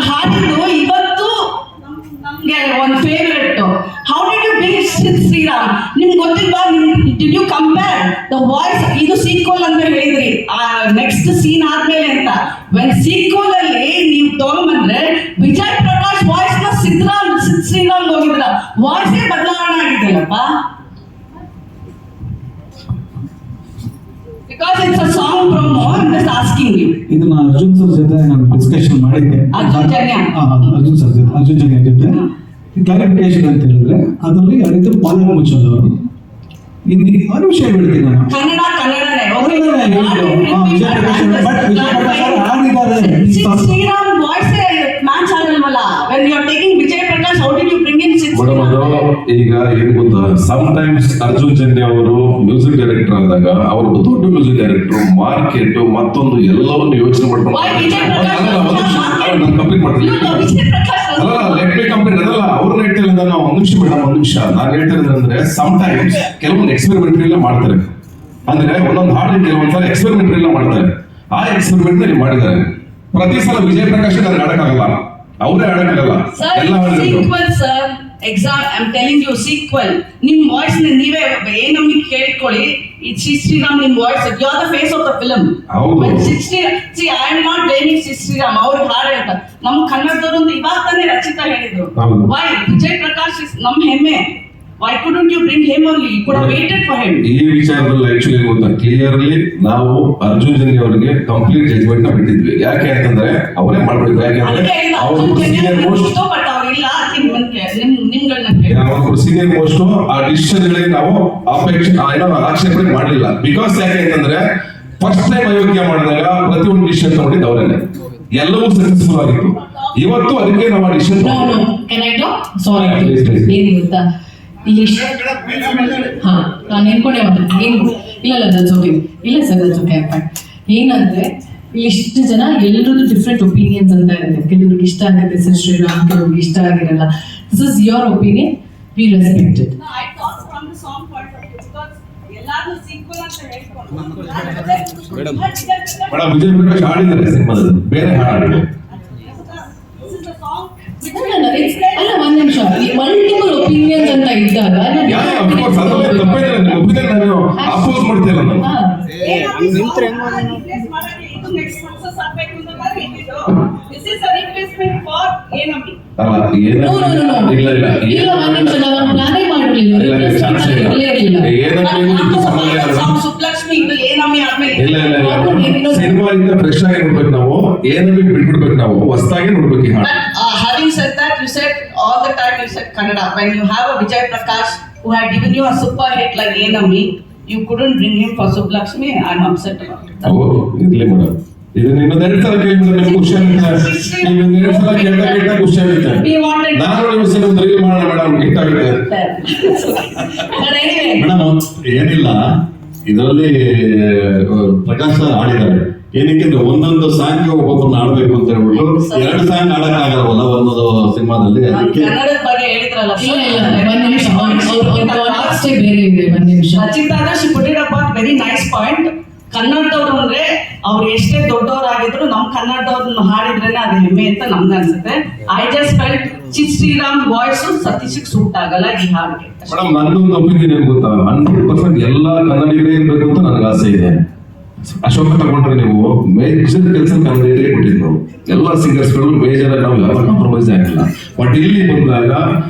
Speaker 5: ಹಾಡಿದ್ದು ಇವತ್ತು ನಮ್ಗೆ ಒಂದು favourite. How did you bring Sriram? ನಿಮ್ಗೆ ಗೊತ್ತಿಲ್ವಾ? Did you compare the voice? ಇದು ಸೀಕ್ವಲ್ ಅಂತ ಹೇಳಿದ್ರಿ, ನೆಕ್ಸ್ಟ್ ಸೀನ್ ಆದ್ಮೇಲೆ ಅಂತ. ವೆನ್ ಸೀಕ್ವಲ್ ಅಲ್ಲಿ ನೀವು ತಗೊಂಡ್ಬಂದ್ರೆ ವಿಜಯ್ ಪ್ರಕಾಶ್ ವಾಯ್ಸ್ ನ ಶ್ರೀರಾಮ್ ಹೋಗಿದ್ರ, ವಾಯ್ಸೇ ಬದಲಾವಣೆ ಆಗಿದೆಯಲ್ಲಪ್ಪ. Because it's a song promo, I'm just asking you.
Speaker 6: ಇದನ್ನ ಅರ್ಜುನ್ ಸರ್ ಜೊತೆ ನಾನು ಡಿಸ್ಕಷನ್ ಮಾಡಿದ್ದೆ.
Speaker 5: ಅರ್ಜುನ್ ಜನ್ಯ?
Speaker 6: ಅರ್ಜುನ್ ಸರ್ ಜೊತೆ, ಅರ್ಜುನ್ ಜನ್ಯ ಜೊತೆ ಕ್ಲಾರಿಫಿಕೇಶನ್ ಅಂತ ಹೇಳಿದ್ರೆ ಅದರಲ್ಲಿ ಅದಕ್ಕೆ ಪಾಲಕ ಮುಚ್ಚೋದವರು ಹಿಂದಿ ಒಂದು ವಿಷಯ ಹೇಳ್ತೀನಿ ನಾನು.
Speaker 5: ಕನ್ನಡನೇ.
Speaker 6: ವಿಜಯ್ ಪ್ರಕಾಶ್ ಹಾಡಿದ್ದಾರೆ.
Speaker 5: ಶ್ರೀರಾಮ್ ವಾಯ್ಸ್ ಮ್ಯಾಚ್ ಆಗಲ್ವಲ್ಲ. When you are taking Vijay Prakash, how did you bring in
Speaker 2: madam ಅದು ಈಗ ಏನ್ ಗೊತ್ತಾ, ಸಮ್ ಟೈಮ್ಸ್ ಅರ್ಜುನ್ ಜನ್ಯ ಅವರು ಮ್ಯೂಸಿಕ್ ಡೈರೆಕ್ಟರ್ ಆದಾಗ ಅವರು ದೊಡ್ಡ ಮ್ಯೂಸಿಕ್ ಡೈರೆಕ್ಟರ್ ಮಾರ್ಕೆಟ್ ಮತ್ತೊಂದು ಎಲ್ಲವನ್ನು ಯೋಚನೆ ಮಾಡ್ಕೊಂಡು
Speaker 5: Why ವಿಜಯ್ ಪ್ರಕಾಶ್?
Speaker 2: ನಾನು ಕಂಪ್ಲೀಟ್ ಮಾಡ್ತೀನಿ.
Speaker 5: ವಿಜಯ್ ಪ್ರಕಾಶ್
Speaker 2: ಅಲ್ಲ ಲೆಟ್ ಮಿ ಕಂಪ್ಲೀಟ್ ಅದಲ್ಲ ಅವ್ರನ್ನ ಹೇಳ್ತಾ ಇರೋದು ನಾವು ಒಂದ್ ನಿಮಿಷ ಮೇಡಮ್ ಒಂದ್ ನಿಮಿಷ ನಾನು ಹೇಳ್ತಾ ಇರೋದು ಅಂದ್ರೆ ಸಮ್ ಟೈಮ್ಸ್ ಕೆಲವೊಂದು ಎಕ್ಸ್ಪೆರಿಮೆಂಟರಿ ಎಲ್ಲ ಮಾಡ್ತಾರೆ. ಅಂದ್ರೆ ಒಂದೊಂದು ಹಾಡಿನ ಕೆಲವೊಂದ್ಸಲ ಎಕ್ಸ್ಪೆರಿಮೆಂಟರಿ ಎಲ್ಲ ಮಾಡ್ತಾರೆ. ಆ ಎಕ್ಸ್ಪೆರಿಮೆಂಟ್ ನಲ್ಲಿ ಮಾಡಿದ್ದಾರೆ. ಪ್ರತಿ ಸಲ ವಿಜಯ್ ಪ್ರಕಾಶ್ ನನಗೆ ಆಡಕ್ಕಾಗಲ್ಲ, ಅವರೇ ಆಡಕ್ಕಾಗಲ್ಲ ಎಲ್ಲ ಹಾಡಿದ್ರು.
Speaker 5: Sequel sir, exam I am telling you sequel. ನಿಮ್ ವಾಯ್ಸ್ ನೀವೇ ಏನಮ್ಮಿ ಕೇಳ್ಕೊಳ್ಳಿ. ಶ್ರೀರಾಮ್ ನಿಮ್ voice, you are the face of the film.
Speaker 2: ಹೌದು.
Speaker 5: See I am not blaming Sriram, ಅವ್ರು ಹಾಡು ಅಂತ. ನಮ್ ಕನ್ನಡದವರು ಇವಾಗ ತಾನೇ ರಚಿತಾ ಹೇಳಿದ್ರು.
Speaker 2: ಹೌದು.
Speaker 5: ವೈ ವಿಜಯ್ ಪ್ರಕಾಶ್ ಇಸ್ ನಮ್ ಹೆಮ್ಮೆ. Why couldn't you bring him only? You could have waited for him.
Speaker 2: ಈ ವಿಚಾರದಲ್ಲಿ ಆಕ್ಚುಲಿ ಗೊತ್ತಾ, ಕ್ಲಿಯರ್ಲಿ ನಾವು ಅರ್ಜುನ್ ಜನ್ಯ ಅವರಿಗೆ ಕಂಪ್ಲೀಟ್ ಜಜ್ಮೆಂಟ್ ನ ಬಿಟ್ಟಿದ್ವಿ. ಯಾಕೆ ಅಂತಂದ್ರೆ ಅವರೇ ಮಾಡ್ಬೇಕು. ಯಾಕೆಂದ್ರೆ ಅವರು ಸೀನಿಯರ್ ಮೋಸ್ಟ್,
Speaker 5: ಬಟ್ ಅವ್ರಿಲ್ಲ. ನಿಮ್ಗಳನ್ನ ಕೇಳಿ
Speaker 2: ಅವರು ಸೀನಿಯರ್ ಮೋಸ್ಟ್. ಆ ಡಿಸಿಷನ್ ಗಳಿಗೆ ನಾವು ಆಕ್ಷೇಪಣೆ ಮಾಡಲಿಲ್ಲ. ಬಿಕಾಸ್ ಯಾಕೆ ಅಂತಂದ್ರೆ ಫಸ್ಟ್ ಟೈಮ್ ಅಯೋಗ್ಯ ಮಾಡಿದಾಗ ಪ್ರತಿಯೊಂದು ಡಿಸಿಷನ್ ತಗೊಂಡಿದ್ದು ಅವರೇನೆ, ಎಲ್ಲವೂ ಸಕ್ಸಸ್ಫುಲ್ ಆಗಿತ್ತು. ಇವತ್ತು ಅದಕ್ಕೆ ನಾವು ಆ decision
Speaker 1: Can I talk? Sorry.
Speaker 2: Please, please.
Speaker 1: ಏನು ಗೊತ್ತಾ, ಹಾ ನಾನು ಎನ್ಕೊಂಡೆ ಮಾತಾಡ್ತೀನಿ. ಏನು ಇಲ್ಲ ದಟ್ಸ್ ಓಕೆ. ಇಲ್ಲ ಸರ್ ದಟ್ಸ್ ಓಕೆ. ಏನಂದ್ರೆ ಇಲ್ಲಿ ಇಷ್ಟು ಜನ ಎಲ್ಲರದ್ದು ಡಿಫ್ರೆಂಟ್ ಒಪಿನಿಯನ್ಸ್ ಅಂತ ಇರುತ್ತೆ. ಕೆಲವ್ರಿಗೆ ಇಷ್ಟ ಆಗುತ್ತೆ ಸರ್ ಶ್ರೀರಾಮ್, ಕೆಲವ್ರಿಗೆ ಇಷ್ಟ ಆಗಿರಲ್ಲ. This is your opinion, we respect it.
Speaker 4: No, I thought from the song point of view because ಎಲ್ಲಾರು ಸೀಕ್ವಲ್ ಅಂತ ಹೇಳ್ಕೊಂಡು
Speaker 2: ಮೇಡಮ್ ವಿಜಯ್ ಪ್ರಕಾಶ್ ಹಾಡಿದ್ದಾರೆ ಸಿನಿಮಾದಲ್ಲಿ, ಬೇರೆ ಹಾಡಿದ್ದಾರೆ.
Speaker 4: this is the song which
Speaker 1: ಅಲ್ಲ ಒಂದ್ ನಿಮಿಷ, ಮಲ್ಟಿಪಲ್ ಒಪಿನಿಯನ್ಸ್ ಅಂತ ಇದ್ದಾಗ
Speaker 2: ಅಪೋಸ್ ಮಾಡ್ತಿಲ್ಲ ನಾನು.
Speaker 4: replace ಮಾಡಕ್ಕೆ ಇದು ನೆಕ್ಸ್ಟ್ ಸಕ್ಸಸ್ ಆಗಬೇಕು ಅಂತ ನಾನು ಹೇಳಿದ್ದು. This is a replacement for ಏನಮ್ಮಿ.
Speaker 2: ಅಲ್ಲ ಇಲ್ಲ
Speaker 1: ಇಲ್ಲ ಒಂದ್ ನಿಮಿಷ, ನಾವು ಪ್ಲಾನೇ ಮಾಡಿರ್ಲಿಲ್ಲ.
Speaker 5: ಸುಬ್ಲಕ್ಷ್ಮಿ ಇದು ಏನಮ್ಮಿ ಆದ್ಮೇಲೆ
Speaker 2: ಇಲ್ಲ ಸಿನಿಮಾ ಇಂದ ಫ್ರೆಶ್ ಆಗಿ ನೋಡ್ಬೇಕು ನಾವು, ಏನನ್ನು ಬಿಟ್ಬಿಡ್ಬೇಕು ನಾವು, ಹೊಸದಾಗಿ ನೋಡ್ಬೇಕು ಈ ಹಾಡು.
Speaker 5: Having said that, you said all the time you said Kannada. When you have a Vijay Prakash who had given you a super hit like Enammi, you couldn't bring him for Sublakshmi. I'm upset about it.
Speaker 2: ಇರ್ಲಿ madam, ಇದನ್ನ ಇನ್ನೊಂದೆರಡು ಸಲ ಕೇಳಿದ್ರೆ ನಿಮ್ಗೆ ಖುಷಿ ಆಗುತ್ತೆ. ನೀವು ಇನ್ನೆರಡು ಸಲ ಕೇಳ್ತಾ ಖುಷಿ ಆಗುತ್ತೆ.
Speaker 5: We wanted.
Speaker 2: ನಾನು ನಿಮ್ಮ ಸಲ ಒಂದು ರೀಲ್ ಮಾಡೋಣ ಮೇಡಮ್, ಇಷ್ಟ ಆಗುತ್ತೆ.
Speaker 5: But anyway.
Speaker 7: ಮೇಡಮ್ ಏನಿಲ್ಲ, ಇದರಲ್ಲಿ ಪ್ರಕಾಶ್ ಸರ್ ಆಡಿದ್ದಾರೆ. ಏನಕ್ಕೆ ಅಂದ್ರೆ ಒಂದೊಂದು ಸಾಂಗ್ ಒಬ್ಬೊಬ್ಬರನ್ನ ಆಡ್ಬೇಕು ಅಂತ ಹೇಳ್ಬಿಟ್ಟು ಎರಡು ಸಾಂಗ್ ಆಡಕ್ ಆಗಲ್ವಲ್ಲ ಒಂದೊಂದು ಸಿನಿಮಾದಲ್ಲಿ, ಅದಕ್ಕೆ
Speaker 5: ಕನ್ನಡದ ಬಗ್ಗೆ ಹೇಳಿದ್ರಲ್ಲ.
Speaker 1: ಒಂದ್ ನಿಮಿಷ, ಅಷ್ಟೇ ಬೇರೆ ಇದೆ. ಒಂದ್ ನಿಮಿಷ,
Speaker 5: Rachita she put it up a very nice point. ಕನ್ನಡದವ್ರು ಅಂದ್ರೆ ಅವ್ರು ಎಷ್ಟೇ ದೊಡ್ಡವರಾಗಿದ್ರು ನಮ್ ಕನ್ನಡದವ್ರನ್ನ ಹಾಡಿದ್ರೇನೆ ಅದು ಹೆಮ್ಮೆ ಅಂತ ನಮ್ಗೆ ಅನ್ಸುತ್ತೆ. I just felt Sriram voice Satish suit ಆಗಲ್ಲ ಈ ಹಾಡಿಗೆ.
Speaker 2: ಮೇಡಮ್ ನನ್ನೊಂದು ಒಪಿನಿಯನ್ ಏನ್ ಗೊತ್ತಾ, 100% ಎಲ್ಲ ಕನ್ನಡಿಗರೇ ಇರ್ಬೇಕು ಅಂತ ನನಗೆ ಆಸೆ ಇದೆ. ಅಶೋಕ ತಗೊಂಡ್ರೆ ನೀವು ಮೇಜರ್ ಕೆಲಸ ಕನ್ನಡಿಗರೇ ಕೊಟ್ಟಿದ್ದು ನಾವು. ಎಲ್ಲ ಸಿಂಗರ್ಸ್ ಗಳು ಮೇಜರ್ ನಾವು ಯಾವ ಕಾಂಪ್ರಮೈಸ್ ಆಗಿಲ್ಲ. ಬಟ್ ಇಲ್ಲಿ ಬಂದಾಗ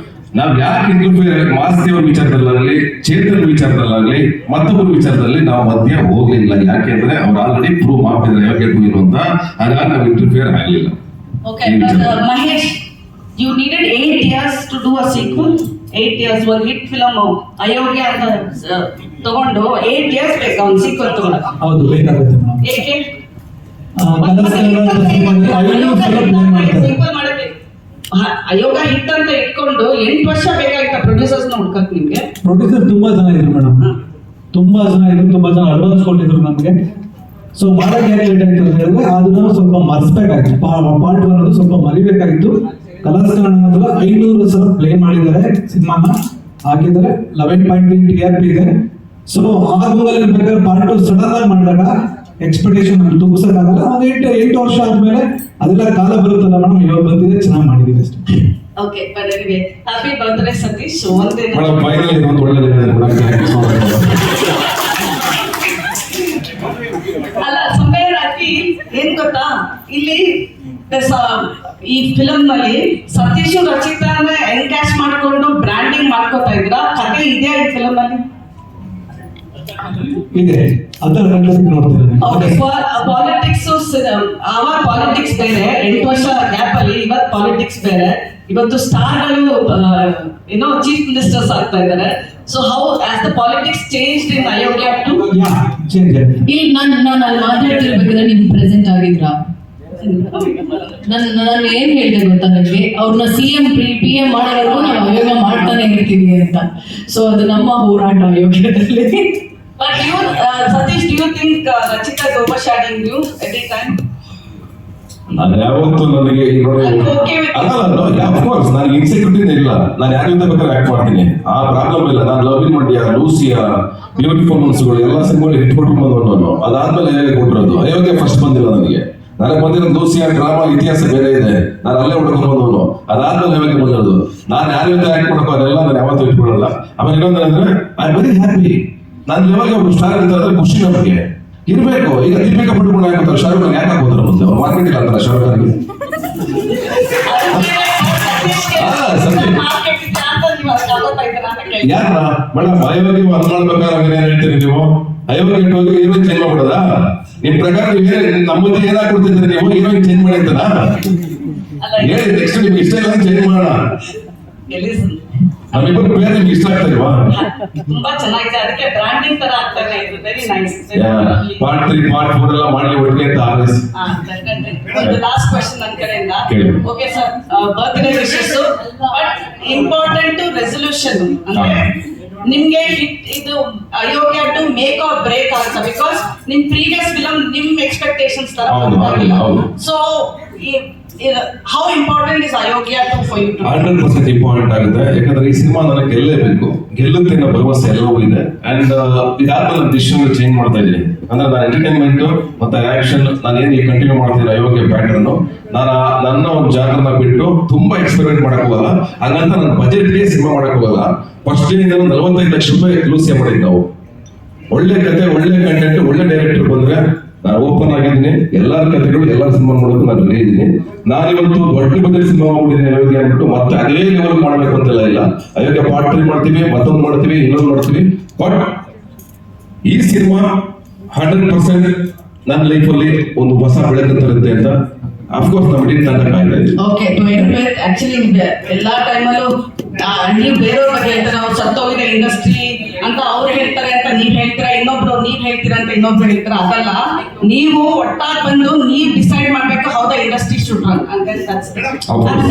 Speaker 2: ನಾವ್ ಯಾಕೆ ಇಂಟರ್ಫಿಯರ್ ಮಾಸ್ತಿ ಅವ್ರ ವಿಚಾರದಲ್ಲಾಗ್ಲಿ, ಚೇತನ್ ವಿಚಾರದಲ್ಲಾಗ್ಲಿ, ಮತ್ತೊಬ್ಬರ ವಿಚಾರದಲ್ಲಿ ನಾವು ಮಧ್ಯ ಹೋಗ್ಲಿಲ್ಲ. ಯಾಕೆಂದ್ರೆ ಅವ್ರು ಆಲ್ರೆಡಿ ಪ್ರೂವ್ ಮಾಡ್ತಿದ್ದಾರೆ ಯಾಕೆ ಏನು ಅಂತ, ಹಾಗಾಗಿ ನಾವು ಇಂಟರ್ಫಿಯರ್ ಆಗ್ಲಿಲ್ಲ.
Speaker 5: Okay, but Mahesh, you needed 8 years to do a sequel. 8 years, one hit film ಅಯೋಗ್ಯ ಅಂತ ತಗೊಂಡು 8 years ಬೇಕು ಅವ್ನು ಸೀಕ್ವಲ್ ತಗೊಳಕ.
Speaker 6: ಹೌದು ಬೇಕಾಗುತ್ತೆ ಮೇಡಮ್.
Speaker 5: ಏಕೆ? ಸೀಕ್ವಲ್ ಮಾಡಕ್ಕೆ ಅಯೋಗ ಹಿಟ್ ಅಂತ ಇಟ್ಕೊಂಡು 8 ವರ್ಷ ಬೇಕಾಗಿತ್ತ ಪ್ರೊಡ್ಯೂಸರ್ಸ್ ನ ಹುಡ್ಕಕ್ ನಿಮ್ಗೆ?
Speaker 6: ಪ್ರೊಡ್ಯೂಸರ್ ತುಂಬಾ ಜನ ಇದ್ರು ಮೇಡಮ್, ತುಂಬಾ ಜನ ಅಡ್ವಾನ್ಸ್ ಕೊಟ್ಟಿದ್ರು ನಮ್ಗೆ. ಸೊ ಮಾಡಕ್ಕೆ ಯಾಕೆ ಲೇಟ್ ಆಯ್ತು ಅಂತ ಹೇಳಿದ್ರೆ ಅದನ್ನ ಸ್ವಲ್ಪ ಮರ್ಸ್ಬೇಕಾಗಿತ್ತು. ಪಾರ್ಟ್ 1 ಅದು ಸ್ವಲ್ಪ ಮರಿಬೇಕಾಗಿತ್ತು. ಕಲರ್ಸ್ ಕನ್ನಡ 500 ಸಲ ಪ್ಲೇ ಮಾಡಿದ್ದಾರೆ, ಸಿನಿಮಾನ ಹಾಕಿದ್ದಾರೆ, 11.3 TRP ಇದೆ. ಸೊ ಆ ಗೋಗಲ್ಲಿ ಬೇಕಾದ್ರೆ ಪಾರ್ಟ್ 2 ಸಡನ್ ಆಗಿ ಮಾಡಿದಾಗ ಎಕ್ಸ್ಪೆಕ್ಟೇಷನ್ ನಮ್ಗೆ ತೂಗಿಸಕ್ಕಾಗಲ್ಲ. ಒಂದು 8 ವರ್ಷ ಆದ್ಮೇಲೆ ಅದೆಲ್ಲ ಕಾಲ ಬರುತ್ತಲ್ಲ ಮೇಡಮ್, ಇವಾಗ ಬಂದಿದೆ, ಚೆನ್ನಾಗಿ ಮಾಡಿದೀವಿ ಅಷ್ಟೇ.
Speaker 5: Okay, but anyway happy birthday Satish. ಒಂದೇ
Speaker 2: ಮೇಡಮ್ ಫೈನಲ್ ಇದೊಂದು ಒಳ್ಳೆದಿದೆ
Speaker 5: ಅಲ್ಲ ಸಂಬೇರ್ ಹಾಕಿ ಏನ್ ಗೊತ್ತಾ, ಇಲ್ಲಿ ಈ ಫಿಲಮ್ ನಲ್ಲಿ ಸತೀಶ್ ರಚಿತಾನ ಎನ್ಕ್ಯಾಶ್ ಮಾಡ್ಕೊಂಡು ಬ್ರ್ಯಾಂಡಿಂಗ್ ಮಾಡ್ಕೋತಾ ಇದ್ರ ಕತೆ ಇದೆಯಾ ಈ ಫಿಲಮ್ ಅಲ್ಲಿ?
Speaker 6: ಇದೆ ಅದರ ಕಂಟೆಸ್ಟ್ ನೋಡ್ತೀರಾ
Speaker 5: ಓಕೆ ಪಾಲಿಟಿಕ್ಸ್ ಅವರ್ ಪಾಲಿಟಿಕ್ಸ್ ಬೇರೆ 8 ವರ್ಷ ಗ್ಯಾಪ್ ಅಲ್ಲಿ ಇವತ್ತು ಪಾಲಿಟಿಕ್ಸ್ ಬೇರೆ ಇವತ್ತು ಸ್ಟಾರ್ಗಳು ಏನೋ ಚೀಫ್ ಮಿನಿಸ್ಟರ್ಸ್ ಆಗ್ತಾ ಇದ್ದಾರೆ so how has the politics change in Ayogya two
Speaker 6: ಯಾ ಚೇಂಜ್
Speaker 1: ಇಲ್ಲಿ ನಾನು ಅಲ್ಲಿ ಮಾತಾಡ್ತಿರ್ಬೇಕಾದ್ರೆ ನೀವು ಪ್ರೆಸೆಂಟ್ ಆಗಿದ್ರಾ? ನಾನು ಏನ್ ಹೇಳಿದೆ ಗೊತ್ತಾ ನನಗೆ, ಅವ್ರನ್ನ CM PM ಮಾಡೋವರೆಗೂ ನಾವು ಅಯೋಗ ಮಾಡ್ತಾನೆ ಇರ್ತೀವಿ ಅಂತ. ಸೊ ಅದು ನಮ್ಮ ಹೋರಾಟ ಅಯೋಗ್ಯದಲ್ಲಿ.
Speaker 5: But you, Satish, do you think Rachita is overshadowing you every time?
Speaker 2: ನಾನು ಯಾವತ್ತೂ ನನಗೆ ಈಗ ನೋಡಿ
Speaker 5: I'm okay with it.
Speaker 2: ಅಲ್ಲ ಅಫ್ಕೋರ್ಸ್ ನನಗೆ ಇನ್ಸೆಕ್ಯೂರಿಟಿ ಇಲ್ಲ. ನಾನು ಯಾರ ಜೊತೆ ಬೇಕಾದ್ರೆ ಆಕ್ಟ್ ಮಾಡ್ತೀನಿ, ಆ ಪ್ರಾಬ್ಲಮ್ ಇಲ್ಲ. ನಾನು love in Mandya, Lucia, beautiful ಮನ್ಸ್ಗಳು ಎಲ್ಲ ಸಿನಿಮಾಗಳು ಹಿಟ್ ಕೊಟ್ಕೊಂಡು ಬಂದವನು. ಅದಾದ್ಮೇಲೆ ಹೇಗೆ ಕೊಟ್ಟಿರೋದು ಅಯೋಗ್ಯ ಫಸ್ಟ್ ಬಂದಿಲ್ಲ ನನಗೆ. ನನಗೆ ಬಂದಿರೋದು ಲೂಸಿಯಾ ಡ್ರಾಮಾ ಇತಿಹಾಸ ಬೇರೆ ಇದೆ, ನಾನು ಅಲ್ಲೇ ಹುಡ್ಕೊಂಡು ಬಂದವನು. ಅದಾದ್ಮೇಲೆ ಹೇಗೆ ಬಂದಿರೋದು. ನಾನು ಯಾರ ಜೊತೆ ಆಕ್ಟ್ ಮಾಡಕ್ಕೋ ಅದೆಲ್ಲ ನಾನು ಯಾವತ್ತೂ ಇಟ್ಕೊಳ್ಳಲ್ಲ. ಆಮೇಲೆ ಇನ್ನೊಂದಂದ್ರೆ ಐ ಆಮ್ ವೆರಿ ಹ್ಯಾಪಿ. ನನ್ನ ಲೆವೆಲ್ಗೆ ಒಬ್ರು ಸ್ಟಾರ್ ಇರ್ತಾರೆ, ಖುಷಿ ನಮಗೆ ಇರಬೇಕು. ಈಗ ದೀಪಿಕಾ ಪಡುಕೊಂಡು ಹಾಕೋತಾರೆ, ಶಾರುಖ್ ಖಾನ್ ಯಾಕೆ ಹಾಕೋತಾರೆ ಮುಂದೆ? ಅವ್ರು ಮಾರ್ಕೆಟ್ ಇಲ್ಲ ಅಂತಾರೆ ಶಾರುಖ್ ಖಾನ್ಗೆ. ಯಾರ ಮೇಡಮ್ ಅಯೋಗ್ಯ ಅದ್ ಮಾಡ್ಬೇಕಾದ್ರೆ ಹಂಗೆ ಏನ್ ಹೇಳ್ತೀರಿ ನೀವು? ಅಯೋಗ್ಯ ಹೋಗಿ ಹೀರೋಯಿನ್ ಚೇಂಜ್ ಮಾಡ್ಬಿಡೋದಾ? ನಿಮ್ ಪ್ರಕಾರ ನೀವು ನಮ್ಮ ಜೊತೆ ಏನಾಗ್ ಕೊಡ್ತಿದ್ರಿ ನೀವು? ಹೀರೋಯಿನ್ ಚೇಂಜ್ ಮಾಡಿ ಅಂತನಾ ಹೇಳಿ? ನೆಕ್ಸ್ಟ್ ನಿಮ್ಗೆ ಇಷ್ಟ ಇಲ್ಲ ಚೇಂಜ್ ಮಾಡೋಣ. ನಮ್ಮಿಬ್ಬರು ಬೇರೆ ನಿಮ್ಗೆ ಇಷ್ಟ ಆಗ್ತಾಯಿಲ್ವಾ?
Speaker 5: ತುಂಬಾ ಚೆನ್ನಾಗಿದೆ, ಅದಕ್ಕೆ ಬ್ರಾಂಡಿಂಗ್ ತರ ಆಗ್ತಾನೆ ಇದೆ. Very nice.
Speaker 2: ಪಾರ್ಟ್ 3 ಪಾರ್ಟ್ 4 ಎಲ್ಲ ಮಾಡ್ಲಿ ಒಟ್ಟಿಗೆ ಅಂತ ಆರ್ಎಸ್.
Speaker 5: ಒಂದು ಲಾಸ್ಟ್ ಕ್ವೆಶ್ಚನ್ ನನ್ನ ಕಡೆಯಿಂದ.
Speaker 2: ಕೇಳಿ.
Speaker 5: Okay sir, birthday wishes but important resolution ಅಂದ್ರೆ ನಿಮ್ಗೆ ಇದು Ayogya two make or break ಆಗುತ್ತೆ. ಬಿಕಾಸ್ ನಿಮ್ ಪ್ರೀವಿಯಸ್ ಫಿಲಂ ನಿಮ್ ಎಕ್ಸ್ಪೆಕ್ಟೇಷನ್ಸ್ ತರ
Speaker 2: ಹೌದು,
Speaker 5: ಬಂದಿಲ್ಲ.
Speaker 2: ಹೌದು.
Speaker 5: So how important is Ayogya two for you too?
Speaker 2: 100% important ಆಗುತ್ತೆ. ಯಾಕಂದ್ರೆ ಈ ಸಿನಿಮಾ ನನಗೆ ಗೆಲ್ಲೇಬೇಕು, ಗೆಲ್ಲುತ್ತೆ ಅನ್ನೋ ಭರವಸೆ ಎಲ್ಲವೂ ಇದೆ. ಅಂಡ್ ಇದಾದ್ಮೇಲೆ ನಾನು ಡಿಸಿಷನ್ ಚೇಂಜ್ ಮಾಡ್ತಾ ಇದ್ದೀನಿ. ಅಂದ್ರೆ ನಾನು ಎಂಟರ್ಟೈನ್ಮೆಂಟ್ ಮತ್ತೆ ಆಕ್ಷನ್ ನಾನು ಏನು ಕಂಟಿನ್ಯೂ ಮಾಡ್ತೀನಿ ಅಯೋಗ್ಯ ಪ್ಯಾಟರ್ನ್. ನಾನು ನನ್ನ ಒಂದು ಜಾಗರನ್ನ ಬಿಟ್ಟು ತುಂಬಾ ಎಕ್ಸ್ಪೆರಿಮೆಂಟ್ ಮಾಡಕ್ ಹೋಗಲ್ಲ. ಹಾಗಂತ ನನ್ನ ಬಜೆಟ್ಗೆ ಸಿನಿಮಾ ಮಾಡಕ್ ಹೋಗಲ್ಲ. ಫಸ್ಟ್ ಡೇನಿಂದ 45 ಲಕ್ಷ ರೂಪಾಯಿ ಲೂಸಿಯಾ ಮಾಡಿದ್ದು ನಾವು. ಒಳ್ಳೆ ಕತೆ, ಒಳ್ಳೆ ಕಂಟೆಂಟ್, ಒಳ್ಳೆ ಡೈರೆಕ್ಟರ್ ಬಂದ್ರೆ ನಾನು ಓಪನ್ ಆಗಿದ್ದೀನಿ. ಎಲ್ಲರ ಕಥೆಗಳು, ಎಲ್ಲರ ಸಿನಿಮಾ ಮಾಡೋಕೆ ನಾನು ರೆಡಿ ಇದ್ದೀನಿ. ನಾನಿವತ್ತು ದೊಡ್ಡ ಬಜೆಟ್ ಸಿನಿಮಾ ಮಾಡಿದ್ದೀನಿ ಅಯೋಗ್ಯ ಅಂದ್ಬಿಟ್ಟು ಮತ್ತೆ ಅದೇ ಲೆವೆಲ್ ಮಾಡಬೇಕು ಅಂತೆಲ್ಲ ಇಲ್ಲ. ಅಯೋಗ್ಯ ಪಾರ್ಟ್ 3 ಮಾಡ್ತೀವಿ, ಮತ್ತೊಂದು ಮಾಡ್ತೀವಿ, ಇನ್ನೊಂದು ಮಾಡ್ತೀವಿ. ಬಟ್ ಈ ಸಿನಿಮಾ 100% ನನ್ನ ಲೈಫಲ್ಲಿ ಒಂದು ಹೊಸ ಬೆಳಕು ತರುತ್ತೆ ಅಂತ ಅಫ್ಕೋರ್ಸ್ ನಮ್ಮ ಇಡೀ ತಂಡ ಕಾಯ್ತಾ ಇದೆ.
Speaker 5: Okay, to end with actually ಎಲ್ಲಾ ಟೈಮಲ್ಲೂ ನೀವು ಬೇರೆಯವ್ರ ಬಗ್ಗೆ ಹೇಳ್ತಾರೆ, ಅವ್ರು ಸತ್ತೋಗಿದೆ ಇಂಡಸ್ಟ್ರಿ ಅಂತ ಅವ್ರು ಹೇಳ್ತಾರೆ ಅಂತ ನೀವ್ ಹೇಳ್ತೀರಾ, ಇನ್ನೊಬ್ರು ನೀವ್ ಹೇಳ್ತೀರಾ ಅಂತ ಇನ್ನೊಬ್ರು ಹೇಳ್ತೀರಾ. ಅದಲ್ಲ, ನೀವು ಒಟ್ಟಾಗಿ ಬಂದು ನೀವ್ ಡಿಸೈಡ್ ಮಾಡ್ಬೇಕು how the industry should run. And then that's it.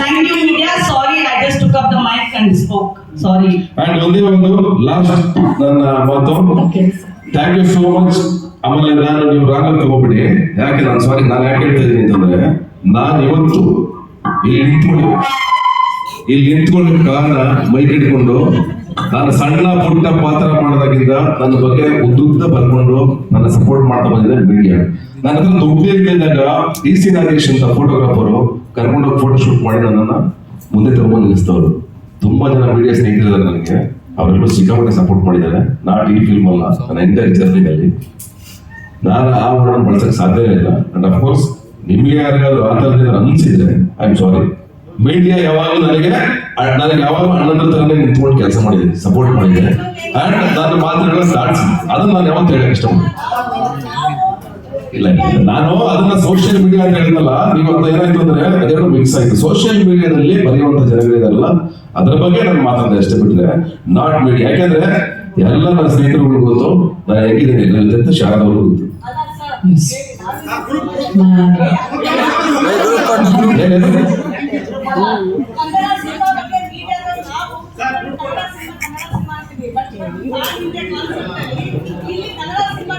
Speaker 5: Thank you media. Sorry, I just took up the mic and spoke. Sorry.
Speaker 2: And ಒಂದೇ ಒಂದು ಲಾಸ್ಟ್ ನನ್ನ ಮಾತು, ಥ್ಯಾಂಕ್ ಯು ಸೋ ಮಚ್. ಆಮೇಲೆ ನಾನು ನೀವು ರಾಂಗ್ ತಗೋಬಿಡಿ. ಯಾಕೆ ನಾನು ಸಾರಿ, ನಾನು ಯಾಕೆ ಹೇಳ್ತಾ ಇದ್ದೀನಿ ಅಂತಂದ್ರೆ, ನಾನು ಇವತ್ತು ಇಲ್ಲಿ ನಿಂತ್ಕೊಳ್ಳೋ ಕಾರಣ ಮೈಕ್ ಇಟ್ಕೊಂಡು ನಾನು ಸಣ್ಣ ಪುಟ್ಟ ಪಾತ್ರ ಮಾಡಿದಾಗಿಂದ ನನ್ನ ಬಗ್ಗೆ ಉದ್ದುದ್ದ ಬರ್ಕೊಂಡು ನನ್ನ ಸಪೋರ್ಟ್ ಮಾಡ್ತಾ ಬಂದಿದೆ ಮೀಡಿಯಾ. ನನ್ನ ಹತ್ರ ದುಡ್ಡು ಇದ್ದಾಗ DC ನಾಗೇಶ್ ಅಂತ ಫೋಟೋಗ್ರಾಫರು ಕರ್ಕೊಂಡೋಗಿ ಫೋಟೋ ಶೂಟ್ ಮಾಡಿ ನನ್ನನ್ನು ಮುಂದೆ ತಗೊಂಡು ನಿಲ್ಲಿಸ್ತವ್ರು. ತುಂಬಾ ಜನ ಮೀಡಿಯಾ ಸ್ನೇಹಿತರಿದ್ದಾರೆ ನನಗೆ, ಅವರೆಲ್ಲರೂ ಸಿಕ್ಕಾಪಟ್ಟೆ ಸಪೋರ್ಟ್ ಮಾಡಿದ್ದಾರೆ. ನಾಟ್ ಈ ಫಿಲ್ಮ್ ಅಲ್ಲ, ನನ್ನ ಎಂಟೈರ್ ಜರ್ನಿನಲ್ಲಿ ನಾನು ಆ ವರ್ಡ್ ಬಳಸಕ್ಕೆ ಸಾಧ್ಯನೇ ಇಲ್ಲ. ಅಂಡ್ ಅಫ್ಕೋರ್ಸ್ ನಿಮ್ಗೆ ಯಾರಿಗಾದ್ರೂ ಆ ಥರದಿಂದ ಅನ್ಸಿದ್ರೆ ಐ ಆಮ್ ಸಾರಿ. ಮೀಡಿಯಾ ಯಾವಾಗಲೂ ನನಗೆ ಯಾವಾಗಲೂ ಅಣ್ಣನ ತರನೇ ನಿಂತ್ಕೊಂಡು ಕೆಲಸ ಮಾಡಿದ್ದೀನಿ, ಸಪೋರ್ಟ್ ಮಾಡಿದ್ದೀನಿ. ಅಂಡ್ ನನ್ನ ಮಾತುಗಳನ್ನ ಸ್ಟಾರ್ಟ್ಸ್ ಅದನ್ನ ನಾನು ಯಾವತ್ತೂ ಹೇಳಕ್ ಇಷ್ಟಪಡ್ತೀನಿ. ಇಲ್ಲ, ನಾನು ಅದನ್ನ ಸೋಷಿಯಲ್ ಮೀಡಿಯಾ ಅಂತ ಹೇಳಿದ್ನಲ್ಲ, ನೀವು ಅಂತ ಏನಾಯ್ತು ಅಂದ್ರೆ ಅದೆರಡು ಮಿಕ್ಸ್ ಆಯ್ತು. ಸೋಷಿಯಲ್ ಮೀಡಿಯಾದಲ್ಲಿ ಬರೆಯುವಂತ ಜನಗಳಿದಾರಲ್ಲ, ಅದ್ರ ಬಗ್ಗೆ ನಾನು ಮಾತಾಡಿದೆ ಅಷ್ಟೇ, ಬಿಟ್ರೆ ನಾಟ್ ಮೀಡಿಯಾ. ಯಾಕೆಂದ್ರೆ ಎಲ್ಲ ನನ್ನ ಸ್ನೇಹಿತರುಗಳು ಗೊತ್ತು ನಾನು ಹೇಗಿದ್ದೀನಿ ಎಲ್ಲ ಅಂತ, ಶಾರದವ್ರಿಗೂ ಗೊತ್ತು.
Speaker 4: ಕನ್ನಡ ಸಿನಿಮಾ ಬಗ್ಗೆ ಮೀಡಿಯಾದವರು ನಾವು ಕನ್ನಡ ಸಿನಿಮಾ ಅಂತೀವಿ. ಬಟ್ ಇಲ್ಲಿ ಕನ್ನಡ ಸಿನಿಮಾ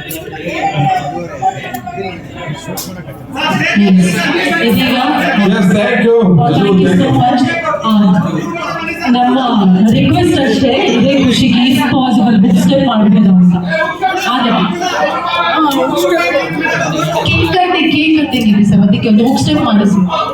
Speaker 1: ನಮ್ಮ ರಿಕ್ವೆಸ್ಟ್ ಅಷ್ಟೇ, ಇದೇ ಖುಷಿಗೆ ಪಾಸಿಬಲ್ ಬುಕ್ ಸ್ಟೆಪ್ ಮಾಡ್ಬೋದು ಅಂತ. ಕೇಕ್ ಕಟ್ಟಿಂಗ್ ಸರ್, ಅದಕ್ಕೆ ಒಂದು ಬುಕ್ ಸ್ಟೆಪ್ ಮಾಡಿಸಿ.